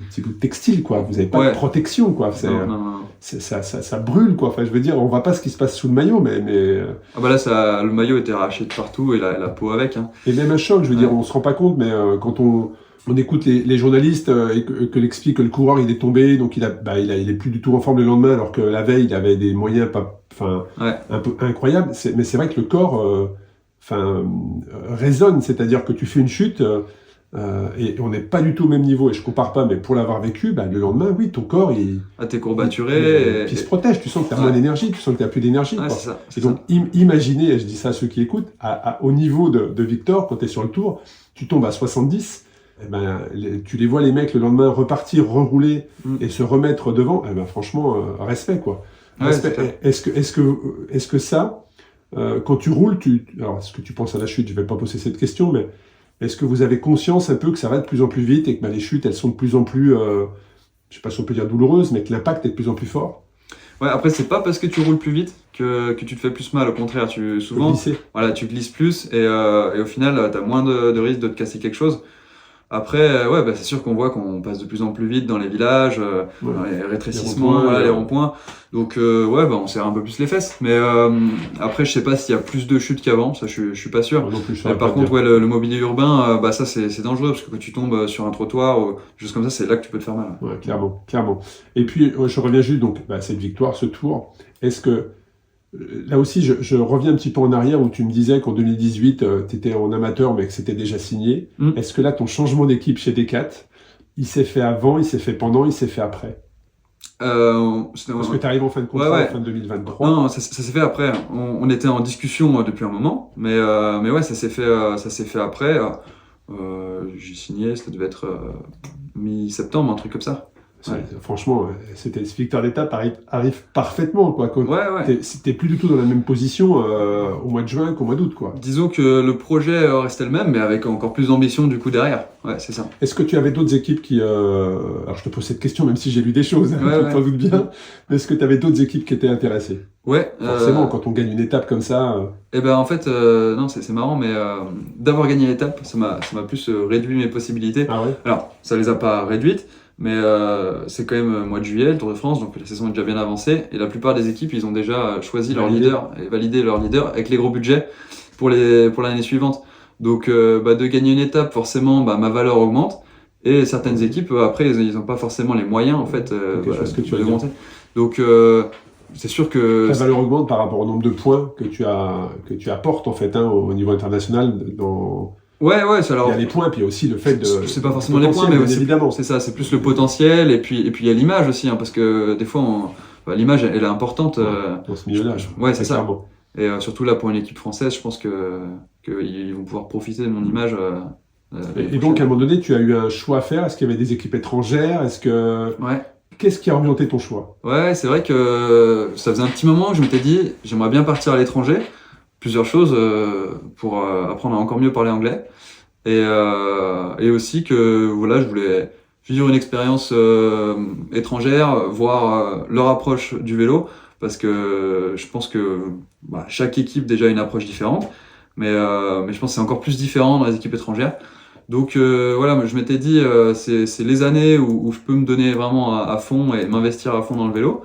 Speaker 2: Un petit bout de textile, quoi. Vous n'avez pas de protection, quoi.
Speaker 3: Non.
Speaker 2: Ça brûle, quoi. Enfin, je veux dire, on voit pas ce qui se passe sous le maillot, mais...
Speaker 3: Ah bah là, le maillot était arraché de partout et la peau avec. Hein.
Speaker 2: Et même un choc, je veux dire, on se rend pas compte, mais quand on écoute les journalistes et que l'explique que le coureur, il est tombé, donc il est plus du tout en forme le lendemain, alors que la veille, il avait des moyens un peu incroyables. Mais c'est vrai que le corps résonne, c'est-à-dire que tu fais une chute... et on n'est pas du tout au même niveau, et je compare pas, mais pour l'avoir vécu, le lendemain, oui, ton corps,
Speaker 3: t'es courbaturé.
Speaker 2: Il se protège, tu sens que tu as moins d'énergie, tu sens que tu n'as plus d'énergie.
Speaker 3: Ouais,
Speaker 2: quoi. Et donc, imaginez, et je dis ça à ceux qui écoutent, au niveau de Victor, quand tu es sur le tour, tu tombes à 70, tu les vois, les mecs, le lendemain, repartir, rerouler et se remettre devant, franchement, respect, quoi. Respect.
Speaker 3: Ouais,
Speaker 2: est-ce que ça, quand tu roules, alors, est-ce que tu penses à la chute? Je vais pas poser cette question, mais est-ce que vous avez conscience un peu que ça va de plus en plus vite et que les chutes, elles sont de plus en plus, je sais pas si on peut dire douloureuses, mais que l'impact est de plus en plus fort?
Speaker 3: Ouais, après, c'est pas parce que tu roules plus vite que tu te fais plus mal. Au contraire, souvent, voilà, tu glisses plus et au final, tu as moins de risque de te casser quelque chose. Après, ouais, c'est sûr qu'on voit qu'on passe de plus en plus vite dans les villages, dans les rétrécissements, les ronds-points. Donc, on serre un peu plus les fesses. Mais après, je sais pas s'il y a plus de chutes qu'avant, ça je suis pas sûr. Mais par contre, le mobilier urbain, ça c'est dangereux parce que quand tu tombes sur un trottoir ou juste comme ça, c'est là que tu peux te faire mal.
Speaker 2: Ouais, clairement. Et puis, je reviens juste donc cette victoire, ce tour. Est-ce que là aussi, je reviens un petit peu en arrière où tu me disais qu'en 2018, tu étais en amateur, mais que c'était déjà signé. Est-ce que là, ton changement d'équipe chez Decat, il s'est fait avant, il s'est fait pendant, il s'est fait après? Parce que tu arrives en fin de contrat, en fin de 2023.
Speaker 3: Non, ça s'est fait après. On était en discussion depuis un moment, mais ouais, ça s'est fait après. J'ai signé, ça devait être mi-septembre, un truc comme ça.
Speaker 2: Ouais. Franchement, cette victoire d'étape arrive parfaitement, quoi. T'es plus du tout dans la même position au mois de juin qu'au mois d'août, quoi.
Speaker 3: Disons que le projet restait le même, mais avec encore plus d'ambition du coup derrière. Ouais, c'est ça.
Speaker 2: Est-ce que tu avais d'autres équipes qui... Alors je te pose cette question, même si j'ai lu des choses, je t'en doute bien. Mais est-ce que tu avais d'autres équipes qui étaient intéressées?
Speaker 3: Ouais.
Speaker 2: Forcément, quand on gagne une étape comme ça...
Speaker 3: En fait, non, c'est marrant, mais d'avoir gagné l'étape, ça m'a plus réduit mes possibilités.
Speaker 2: Ah ouais.
Speaker 3: Alors, ça les a pas réduites, mais c'est quand même mois de juillet, le Tour de France, donc la saison est déjà bien avancée, et la plupart des équipes, ils ont déjà choisi leur leader et validé leur leader avec les gros budgets pour l'année suivante. Donc de gagner une étape, forcément, ma valeur augmente, et certaines équipes, après, ils n'ont pas forcément les moyens, en fait, de monter. Donc c'est sûr que...
Speaker 2: Ta valeur augmente par rapport au nombre de points que tu apportes, en fait, au niveau international, dans...
Speaker 3: Ouais,
Speaker 2: alors, il y a les points, puis il y a aussi le fait de...
Speaker 3: C'est pas forcément les points, mais évidemment. C'est ça, c'est plus le potentiel, et puis il y a l'image aussi, parce que des fois, l'image, elle est importante.
Speaker 2: Dans ce milieu-là.
Speaker 3: Ouais, c'est ça. Clairement. Et surtout là, pour une équipe française, je pense qu'ils vont pouvoir profiter de mon image.
Speaker 2: Et donc, à un moment donné, tu as eu un choix à faire. Est-ce qu'il y avait des équipes étrangères?
Speaker 3: Ouais.
Speaker 2: Qu'est-ce qui a orienté ton choix?
Speaker 3: Ouais, c'est vrai que ça faisait un petit moment que je m'étais dit, j'aimerais bien partir à l'étranger. Plusieurs choses pour apprendre à encore mieux parler anglais et aussi que je voulais vivre une expérience étrangère, voir leur approche du vélo, parce que je pense que chaque équipe déjà a une approche différente, mais je pense que c'est encore plus différent dans les équipes étrangères. Donc je m'étais dit c'est les années où je peux me donner vraiment à fond et m'investir à fond dans le vélo,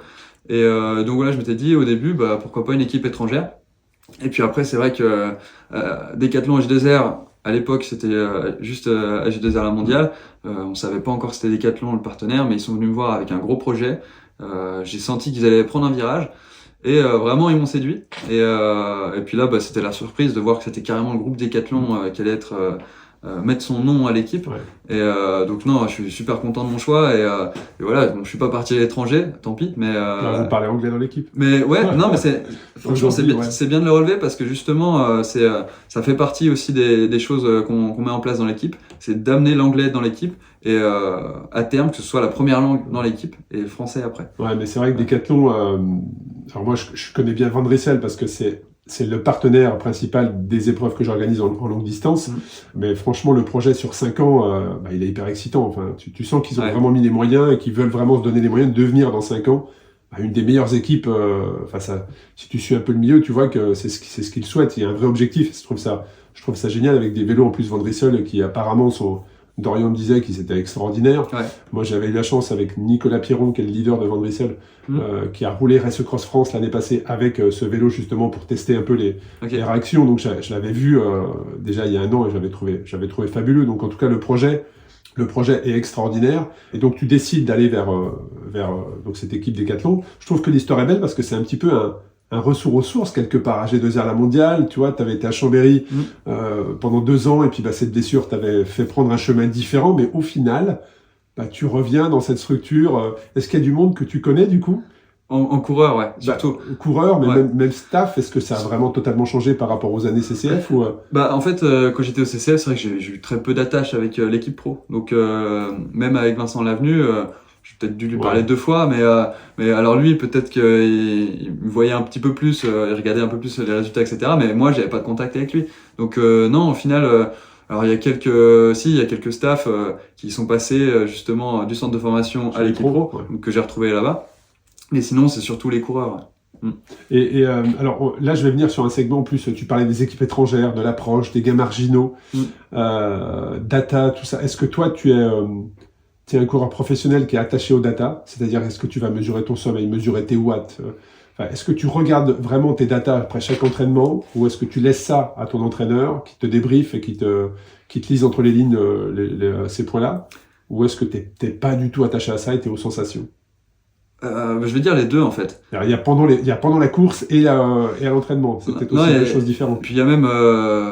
Speaker 3: et donc je m'étais dit au début pourquoi pas une équipe étrangère. Et puis après, c'est vrai que Decathlon H2R, à l'époque, c'était juste H2R la mondiale. On savait pas encore que c'était Decathlon le partenaire, mais ils sont venus me voir avec un gros projet. J'ai senti qu'ils allaient prendre un virage. Et vraiment, ils m'ont séduit. Et puis là, c'était la surprise de voir que c'était carrément le groupe Decathlon qui allait mettre son nom à l'équipe. Ouais. Et donc non, je suis super content de mon choix, et voilà, donc je suis pas parti à l'étranger, tant pis, mais
Speaker 2: vous parlez anglais dans l'équipe.
Speaker 3: Mais ouais, non, mais franchement c'est bien de le relever, parce que justement ça fait partie aussi des choses qu'on met en place dans l'équipe, c'est d'amener l'anglais dans l'équipe, et à terme que ce soit la première langue dans l'équipe et le français après.
Speaker 2: Ouais, mais c'est vrai que Decathlon, alors moi je connais bien Van Dressel parce que c'est le partenaire principal des épreuves que j'organise en longue distance. Mais franchement, le projet sur 5 ans, il est hyper excitant. Enfin, tu sens qu'ils ont vraiment mis les moyens et qu'ils veulent vraiment se donner les moyens de devenir dans 5 ans une des meilleures équipes. Si tu suis un peu le milieu, tu vois que c'est ce qu'ils souhaitent. Il y a un vrai objectif. Je trouve ça génial, avec des vélos en plus Van Dressel qui apparemment sont... Dorian me disait qu'ils étaient extraordinaires. Ouais. Moi, j'avais eu la chance avec Nicolas Piron, qui est le leader de Van Dressel, qui a roulé Race Cross France l'année passée avec ce vélo justement pour tester un peu les réactions. Donc, je l'avais vu déjà il y a 1 an et j'avais trouvé fabuleux. Donc, en tout cas, le projet est extraordinaire. Et donc, tu décides d'aller vers donc cette équipe Decathlon. Je trouve que l'histoire est belle parce que c'est un petit peu un retour aux sources quelque part. À H2R la mondiale, tu vois, t'avais été à Chambéry pendant 2 ans, et puis cette blessure t'avait fait prendre un chemin différent, mais au final, tu reviens dans cette structure. Est-ce qu'il y a du monde que tu connais du coup?
Speaker 3: En coureur, ouais, surtout.
Speaker 2: Coureur, mais même staff, est-ce que ça a vraiment totalement changé par rapport aux années CCF ou...
Speaker 3: En fait, quand j'étais au CCF, c'est vrai que j'ai eu très peu d'attache avec l'équipe pro. Donc, même avec Vincent Lavenu, j'ai peut-être dû lui parler 2 fois, mais alors lui, peut-être qu'il me voyait un petit peu plus, il regardait un peu plus les résultats, etc. Mais moi, j'avais pas de contact avec lui. Donc non, au final, alors il y a quelques staffs qui sont passés justement du centre de formation à l'équipe pro, que j'ai retrouvé là-bas. Mais sinon, c'est surtout les coureurs.
Speaker 2: Alors là, je vais venir sur un segment en plus. Tu parlais des équipes étrangères, de l'approche, des gains marginaux, data, tout ça. Est-ce que toi, tu es un coureur professionnel qui est attaché aux data? C'est-à-dire, est-ce que tu vas mesurer ton sommeil, mesurer tes watts? Est-ce que tu regardes vraiment tes data après chaque entraînement, ou est-ce que tu laisses ça à ton entraîneur qui te débriefe et qui te lise entre les lignes ces points-là? Ou est-ce que t'es pas du tout attaché à ça et t'es aux sensations?
Speaker 3: Je vais dire les deux en fait.
Speaker 2: Alors, il y a pendant la course et à l'entraînement. C'est peut-être aussi des choses différentes.
Speaker 3: Puis il y a même,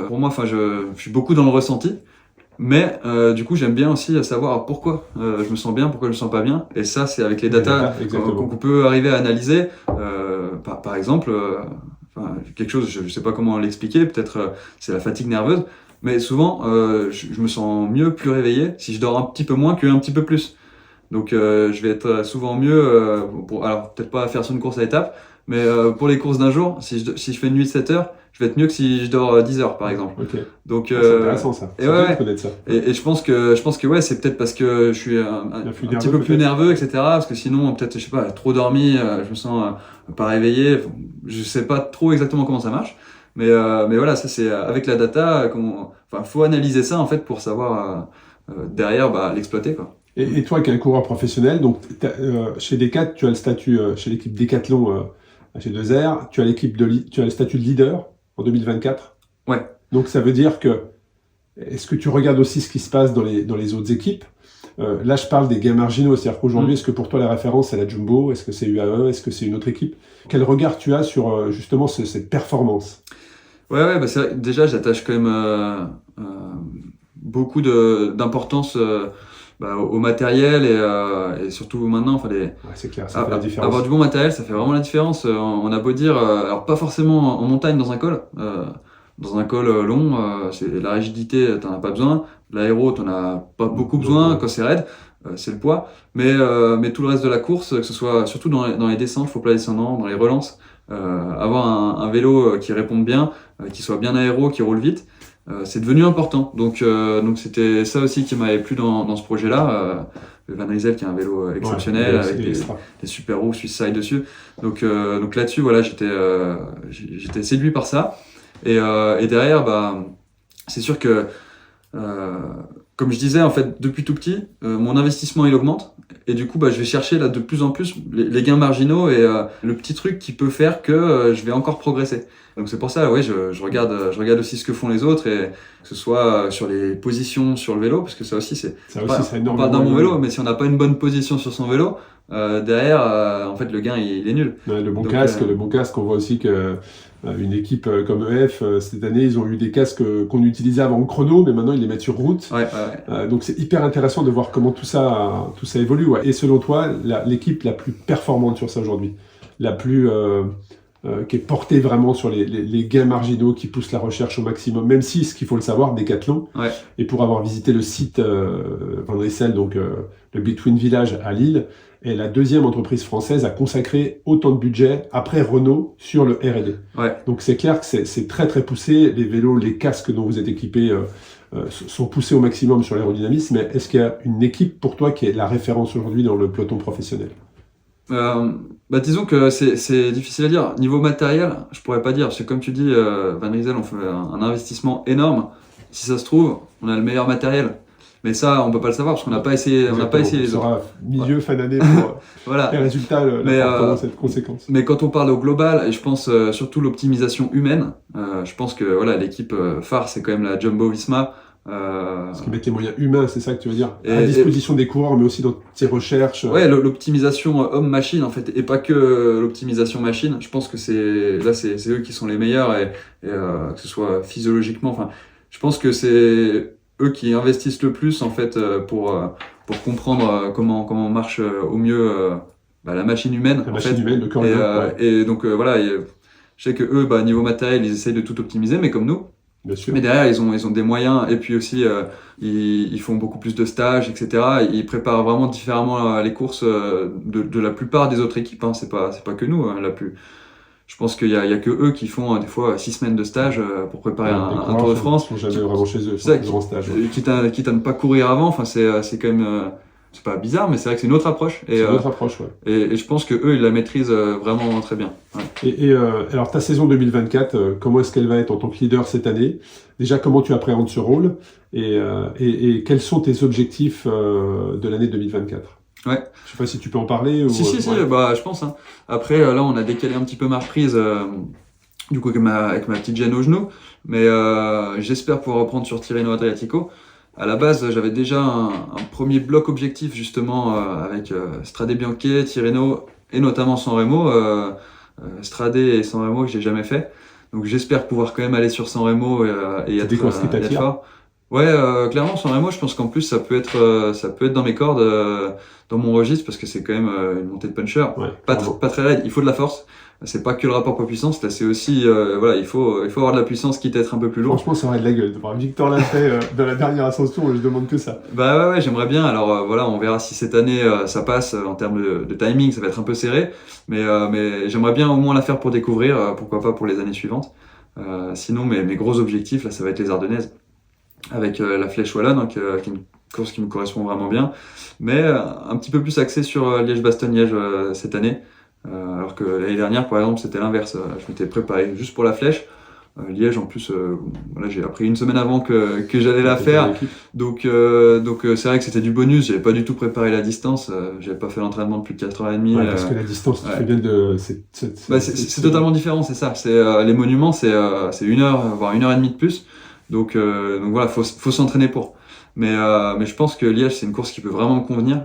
Speaker 3: pour moi, je suis beaucoup dans le ressenti. Mais du coup, j'aime bien aussi savoir pourquoi je me sens bien, pourquoi je me sens pas bien. Et ça, c'est avec les data qu'on peut arriver à analyser. Par exemple, quelque chose, je sais pas comment l'expliquer, peut-être c'est la fatigue nerveuse. Mais souvent, je me sens mieux, plus réveillé, si je dors un petit peu moins qu'un petit peu plus. Donc je vais être souvent mieux, alors peut-être pas faire sur une course à étapes, mais pour les courses d'un jour, si je fais une nuit de 7 heures, je vais être mieux que si je dors 10 heures par exemple.
Speaker 2: Okay.
Speaker 3: Donc
Speaker 2: c'est intéressant ça. C'est bien de connaître ça.
Speaker 3: Et je pense que ouais, c'est peut-être parce que je suis un petit peu plus nerveux, etc. Parce que sinon peut-être je sais pas, trop dormi, je me sens pas réveillé. Je sais pas trop exactement comment ça marche. Mais voilà, ça c'est avec la data, faut analyser ça en fait pour savoir derrière l'exploiter quoi.
Speaker 2: Et toi qui es un coureur professionnel, donc chez Decat, tu as le statut chez l'équipe Decathlon chez 2R, tu as le statut de leader en 2024.
Speaker 3: Ouais.
Speaker 2: Donc ça veut dire que est-ce que tu regardes aussi ce qui se passe dans les autres équipes? Là, je parle des gains marginaux, c'est-à-dire qu'aujourd'hui, est-ce que pour toi la référence c'est la Jumbo? Est-ce que c'est UAE? Est-ce que c'est une autre équipe? Quel regard tu as sur justement cette performance?
Speaker 3: Ouais, c'est vrai, déjà j'attache quand même beaucoup d'importance au matériel et surtout maintenant,
Speaker 2: c'est clair, ça fait la différence.
Speaker 3: Avoir du bon matériel, ça fait vraiment la différence. On a beau dire, alors pas forcément en montagne dans un col. Dans un col long, c'est la rigidité, t'en as pas besoin. L'aéro, t'en as pas beaucoup besoin quand c'est raide. C'est le poids. Mais tout le reste de la course, que ce soit surtout dans les descentes, faux plats descendants, dans les relances, avoir un vélo qui réponde bien, qui soit bien aéro, qui roule vite, c'est devenu important. Donc c'était ça aussi qui m'avait plu dans ce projet-là. Le Van Rysel qui a un vélo exceptionnel avec des super roues Swiss Side dessus. Donc là-dessus, voilà, j'étais séduit par ça. Et derrière, c'est sûr que comme je disais, en fait, depuis tout petit, mon investissement il augmente. Et du coup, je vais chercher là de plus en plus les gains marginaux et le petit truc qui peut faire que je vais encore progresser. Donc c'est pour ça, ouais, je regarde aussi ce que font les autres et que ce soit sur les positions sur le vélo, parce que ça aussi c'est énorme. On parle d'un bon vélo, mais si on n'a pas une bonne position sur son vélo, derrière, en fait, le gain il est nul.
Speaker 2: Ouais, le bon casque, on voit aussi que une équipe comme EF, cette année, ils ont eu des casques qu'on utilisait avant au chrono, mais maintenant ils les mettent sur route.
Speaker 3: Ouais.
Speaker 2: Donc c'est hyper intéressant de voir comment tout ça évolue. Ouais. Et selon toi, l'équipe la plus performante sur ça aujourd'hui, la plus qui est portée vraiment sur les gains marginaux, qui poussent la recherche au maximum, même si, ce qu'il faut le savoir, Decathlon, et pour avoir visité le site Van Rysel, donc le Between Village à Lille, est la deuxième entreprise française à consacrer autant de budget après Renault sur le R&D.
Speaker 3: Ouais.
Speaker 2: Donc c'est clair que c'est très très poussé. Les vélos, les casques dont vous êtes équipés sont poussés au maximum sur l'aérodynamisme. Mais est-ce qu'il y a une équipe pour toi qui est la référence aujourd'hui dans le peloton professionnel?
Speaker 3: Disons que c'est difficile à dire. Niveau matériel, je pourrais pas dire. Parce que comme tu dis, Van Rysel, on fait un investissement énorme. Si ça se trouve, on a le meilleur matériel. Mais ça, on peut pas le savoir parce qu'on n'a pas essayé. On n'a pas essayé les autres.
Speaker 2: Milieu fin d'année pour
Speaker 3: voilà.
Speaker 2: Les résultats, cette conséquence.
Speaker 3: Mais quand on parle au global, et je pense surtout l'optimisation humaine, je pense que voilà, l'équipe phare, c'est quand même la Jumbo-Visma.
Speaker 2: Parce qu'ils mettent les moyens humains, c'est ça que tu veux dire, à disposition des coureurs, mais aussi dans tes recherches.
Speaker 3: Ouais, l'optimisation homme-machine en fait, et pas que l'optimisation machine. Je pense que c'est eux qui sont les meilleurs et que ce soit physiologiquement. Enfin, je pense que c'est eux qui investissent le plus en fait pour comprendre comment marche au mieux la machine humaine.
Speaker 2: La machine humaine, le corps humain.
Speaker 3: Et donc voilà, je sais que eux, niveau matériel, ils essayent de tout optimiser, mais comme nous.
Speaker 2: Bien sûr.
Speaker 3: Mais derrière, ils ont des moyens et puis aussi ils font beaucoup plus de stages, etc. Ils préparent vraiment différemment les courses de la plupart des autres équipes. Hein. C'est pas que nous. Hein, je pense qu'il y a que eux qui font des fois 6 semaines de stage pour préparer un Tour de France.
Speaker 2: Ils sont jamais vraiment chez eux.
Speaker 3: C'est ça, quitte à ne pas courir avant. Enfin, c'est quand même c'est pas bizarre, mais c'est vrai que c'est une autre approche.
Speaker 2: C'est une autre approche, ouais.
Speaker 3: Et je pense que eux, ils la maîtrisent vraiment très bien. Ouais.
Speaker 2: Alors, ta saison 2024, comment est-ce qu'elle va être en tant que leader cette année? Déjà, comment tu appréhendes ce rôle? Et quels sont tes objectifs de l'année 2024?
Speaker 3: Ouais.
Speaker 2: Je sais pas si tu peux en parler. Ou...
Speaker 3: Si,
Speaker 2: ouais.
Speaker 3: bah, je pense. Hein. Après, là, on a décalé un petit peu ma reprise, du coup, avec ma petite gêne au genou. Mais j'espère pouvoir reprendre sur Tirreno Adriatico. À la base, j'avais déjà un premier bloc objectif, justement, avec Strade Bianche, Tirreno et notamment Sanremo. Strade et Sanremo que j'ai jamais fait. Donc, j'espère pouvoir quand même aller sur Sanremo et être fort. Ouais, clairement, Sanremo, je pense qu'en plus, ça peut être dans mes cordes, dans mon registre, parce que c'est quand même une montée de puncher.
Speaker 2: Ouais,
Speaker 3: pas très raide, il faut de la force. C'est pas que le rapport poids-puissance, là, c'est aussi, voilà, il faut avoir de la puissance, quitte à être un peu plus lourd.
Speaker 2: Franchement, ça aurait de la gueule de voir Victor Lafay dans la dernière ascension, je demande que ça.
Speaker 3: Bah ouais, j'aimerais bien. Alors, voilà, on verra si cette année, ça passe en termes de timing, ça va être un peu serré. Mais j'aimerais bien au moins la faire pour découvrir, pourquoi pas pour les années suivantes. Sinon, mes gros objectifs, là, ça va être les Ardennaises. Avec la Flèche Wallonne, hein, qui est une course qui me correspond vraiment bien, mais un petit peu plus axé sur Liège-Bastogne-Liège cette année, alors que l'année dernière, par exemple, c'était l'inverse. Je m'étais préparé juste pour la Flèche. Liège, en plus, voilà, j'ai appris une semaine avant que j'allais la faire, donc c'est vrai que c'était du bonus. J'avais pas du tout préparé la distance, j'avais pas fait l'entraînement de plus de 4h30.
Speaker 2: Ouais, parce que la distance, tu fais bien de...
Speaker 3: C'est totalement différent, c'est ça. Les monuments, c'est 1 heure, voire 1h30 de plus. Donc voilà, faut s'entraîner pour. Mais je pense que Liège, c'est une course qui peut vraiment me convenir,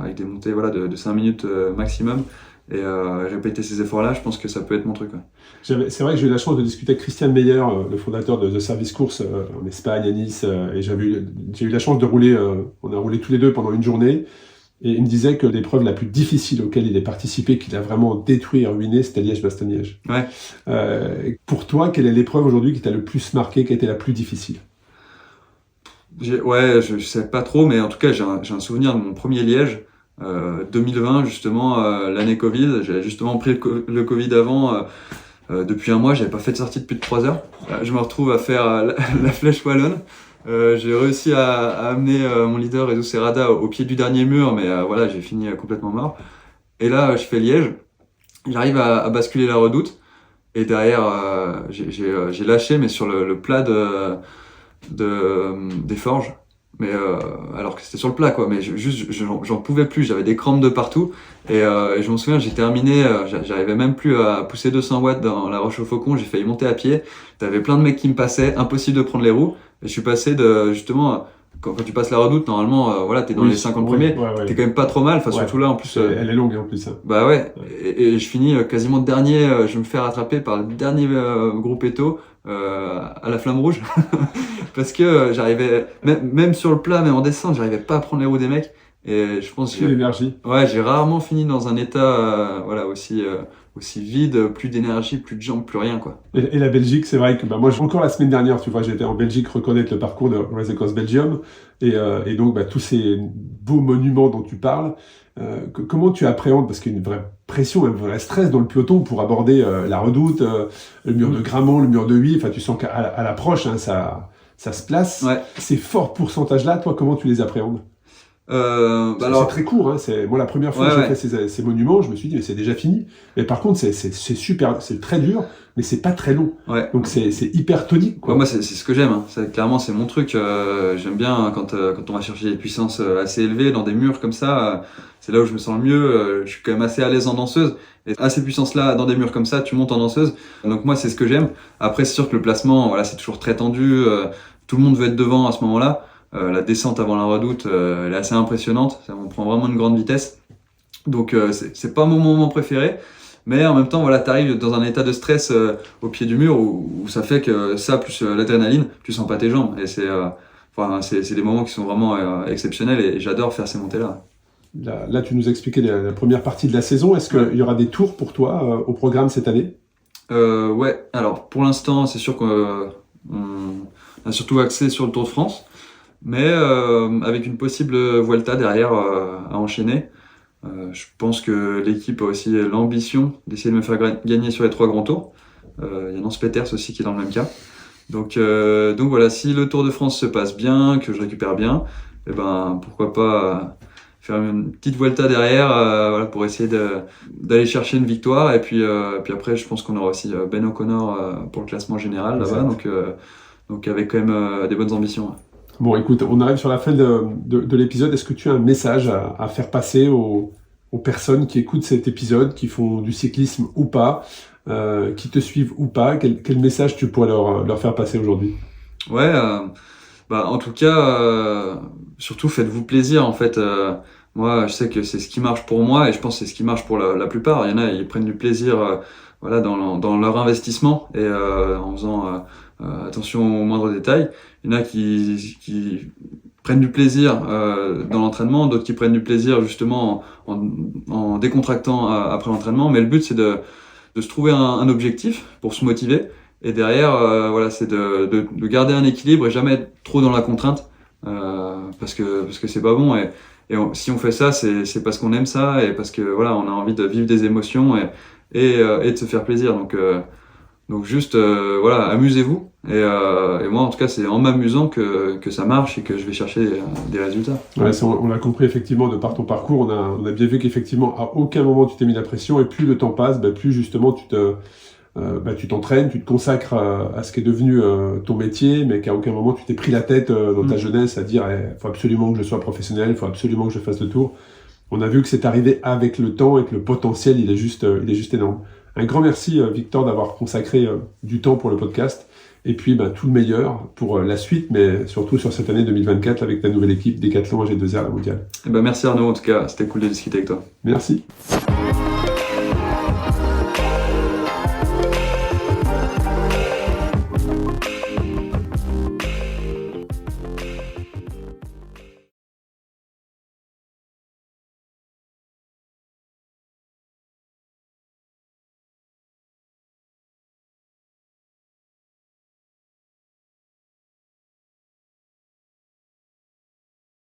Speaker 3: avec des montées voilà, de 5 minutes maximum. Et répéter ces efforts-là, je pense que ça peut être mon truc. Ouais.
Speaker 2: C'est vrai que j'ai eu la chance de discuter avec Christian Meyer, le fondateur de Service Course en Espagne, à Nice, et j'ai eu la chance de rouler, on a roulé tous les deux pendant une journée, et il me disait que l'épreuve la plus difficile auquel il a participé, qu'il a vraiment détruit et ruiné, c'était Liège-Bastogne-Liège.
Speaker 3: Ouais.
Speaker 2: Pour toi, quelle est l'épreuve aujourd'hui qui t'a le plus marqué, qui a été la plus difficile?
Speaker 3: Je sais pas trop, mais en tout cas, j'ai un souvenir de mon premier Liège. 2020 justement, l'année Covid, j'avais justement pris le Covid avant, depuis un mois, j'avais pas fait de sortie depuis 3 heures. Je me retrouve à faire la Flèche Wallonne. J'ai réussi à amener mon leader Edu Serrada au pied du dernier mur, mais voilà, j'ai fini complètement mort. Et là, je fais Liège, j'arrive à basculer la Redoute, et derrière, j'ai lâché, mais sur le plat des Forges. Mais alors que c'était sur le plat, quoi. Mais j'en pouvais plus. J'avais des crampes de partout. Et je me souviens, j'ai terminé. J'arrivais même plus à pousser 200 watts dans la Roche au Faucon. J'ai failli monter à pied. T'avais plein de mecs qui me passaient. Impossible de prendre les roues. Et je suis passé de justement. Quand tu passes la Redoute, normalement, voilà, t'es dans les 50 premiers. Ouais. T'es quand même pas trop mal. Enfin, surtout là, en plus.
Speaker 2: Elle est longue, en plus. Hein.
Speaker 3: Bah ouais. Et je finis quasiment dernier. Je me fais rattraper par le dernier groupe Eto. À la Flamme Rouge parce que j'arrivais même sur le plat, même en descente, j'arrivais pas à prendre les roues des mecs, et je pense que j'ai rarement fini dans un état voilà aussi vide, plus d'énergie, plus de jambes, plus rien, quoi.
Speaker 2: Et la Belgique, c'est vrai que moi encore la semaine dernière, tu vois, j'étais en Belgique reconnaître le parcours de Race Across Belgium, et donc tous ces beaux monuments dont tu parles, comment tu appréhendes, parce qu'il y a une vraie pression, un vrai stress dans le peloton pour aborder la Redoute, le mur de Grammont, le mur de Huy, enfin tu sens qu'à l'approche, hein, ça se place. Ouais. Ces forts pourcentages-là, toi, comment tu les appréhendes? C'est très court, hein. Moi, la première fois que j'ai fait ces monuments, je me suis dit, mais c'est déjà fini. Mais par contre, c'est super, c'est très dur, mais c'est pas très long.
Speaker 3: Ouais.
Speaker 2: Donc c'est hyper tonique, quoi.
Speaker 3: Ouais, moi, c'est ce que j'aime. Hein. Clairement, c'est mon truc. J'aime bien quand on va chercher des puissances assez élevées dans des murs comme ça. C'est là où je me sens le mieux. Je suis quand même assez à l'aise en danseuse. Et à ces puissances-là, dans des murs comme ça, tu montes en danseuse. Donc moi, c'est ce que j'aime. Après, c'est sûr que le placement, voilà, c'est toujours très tendu. Tout le monde veut être devant à ce moment-là. La descente avant la Redoute, elle est assez impressionnante. On prend vraiment une grande vitesse. Donc c'est pas mon moment préféré. Mais en même temps, voilà, t'arrives dans un état de stress au pied du mur où ça fait que ça, plus l'adrénaline, tu sens pas tes jambes. Et c'est des moments qui sont vraiment exceptionnels, et j'adore faire ces montées-là.
Speaker 2: Là, tu nous expliquais la première partie de la saison. Est-ce qu'il y aura des tours pour toi au programme cette année?
Speaker 3: Ouais, alors pour l'instant, c'est sûr qu'on a surtout axé sur le Tour de France, mais avec une possible Vuelta derrière à enchaîner. Je pense que l'équipe a aussi l'ambition d'essayer de me faire gagner sur les 3 grands tours. Il y a Nance Peters aussi qui est dans le même cas. Donc voilà, si le Tour de France se passe bien, que je récupère bien, et ben pourquoi pas faire une petite Vuelta derrière, voilà, pour essayer d'aller chercher une victoire. Et puis après, je pense qu'on aura aussi Ben O'Connor pour le classement général là-bas. Donc avec quand même des bonnes ambitions.
Speaker 2: Bon, écoute, on arrive sur la fin de l'épisode. Est-ce que tu as un message à faire passer aux personnes qui écoutent cet épisode, qui font du cyclisme ou pas, qui te suivent ou pas? Quel message tu pourrais leur faire passer aujourd'hui?
Speaker 3: Ouais, en tout cas, surtout faites-vous plaisir en fait. Moi, je sais que c'est ce qui marche pour moi et je pense que c'est ce qui marche pour la plupart. Il y en a, ils prennent du plaisir voilà, dans leur investissement et en faisant attention aux moindres détails. Il y en a qui prennent du plaisir dans l'entraînement, d'autres qui prennent du plaisir justement en décontractant après l'entraînement. Mais le but, c'est de se trouver un objectif pour se motiver. Et derrière, voilà, c'est de garder un équilibre et jamais être trop dans la contrainte, parce que c'est pas bon. Et si on fait ça, c'est parce qu'on aime ça et parce que voilà, on a envie de vivre des émotions et de se faire plaisir. Donc juste voilà, amusez-vous. Et moi, en tout cas, c'est en m'amusant que ça marche et que je vais chercher des résultats.
Speaker 2: Ouais, on l'a compris effectivement de par ton parcours. On a bien vu qu'effectivement, à aucun moment tu t'es mis la pression et plus le temps passe, plus justement tu t'entraînes, tu te consacres à ce qui est devenu ton métier, mais qu'à aucun moment tu t'es pris la tête dans ta jeunesse à dire faut absolument que je sois professionnel, il faut absolument que je fasse le tour. On a vu que c'est arrivé avec le temps et que le potentiel il est juste énorme. Un grand merci Victor d'avoir consacré du temps pour le podcast et puis tout le meilleur pour la suite, mais surtout sur cette année 2024 avec ta nouvelle équipe Décathlon AG2R la mondiale.
Speaker 3: Merci Arnaud, en tout cas c'était cool de discuter avec toi.
Speaker 2: Merci.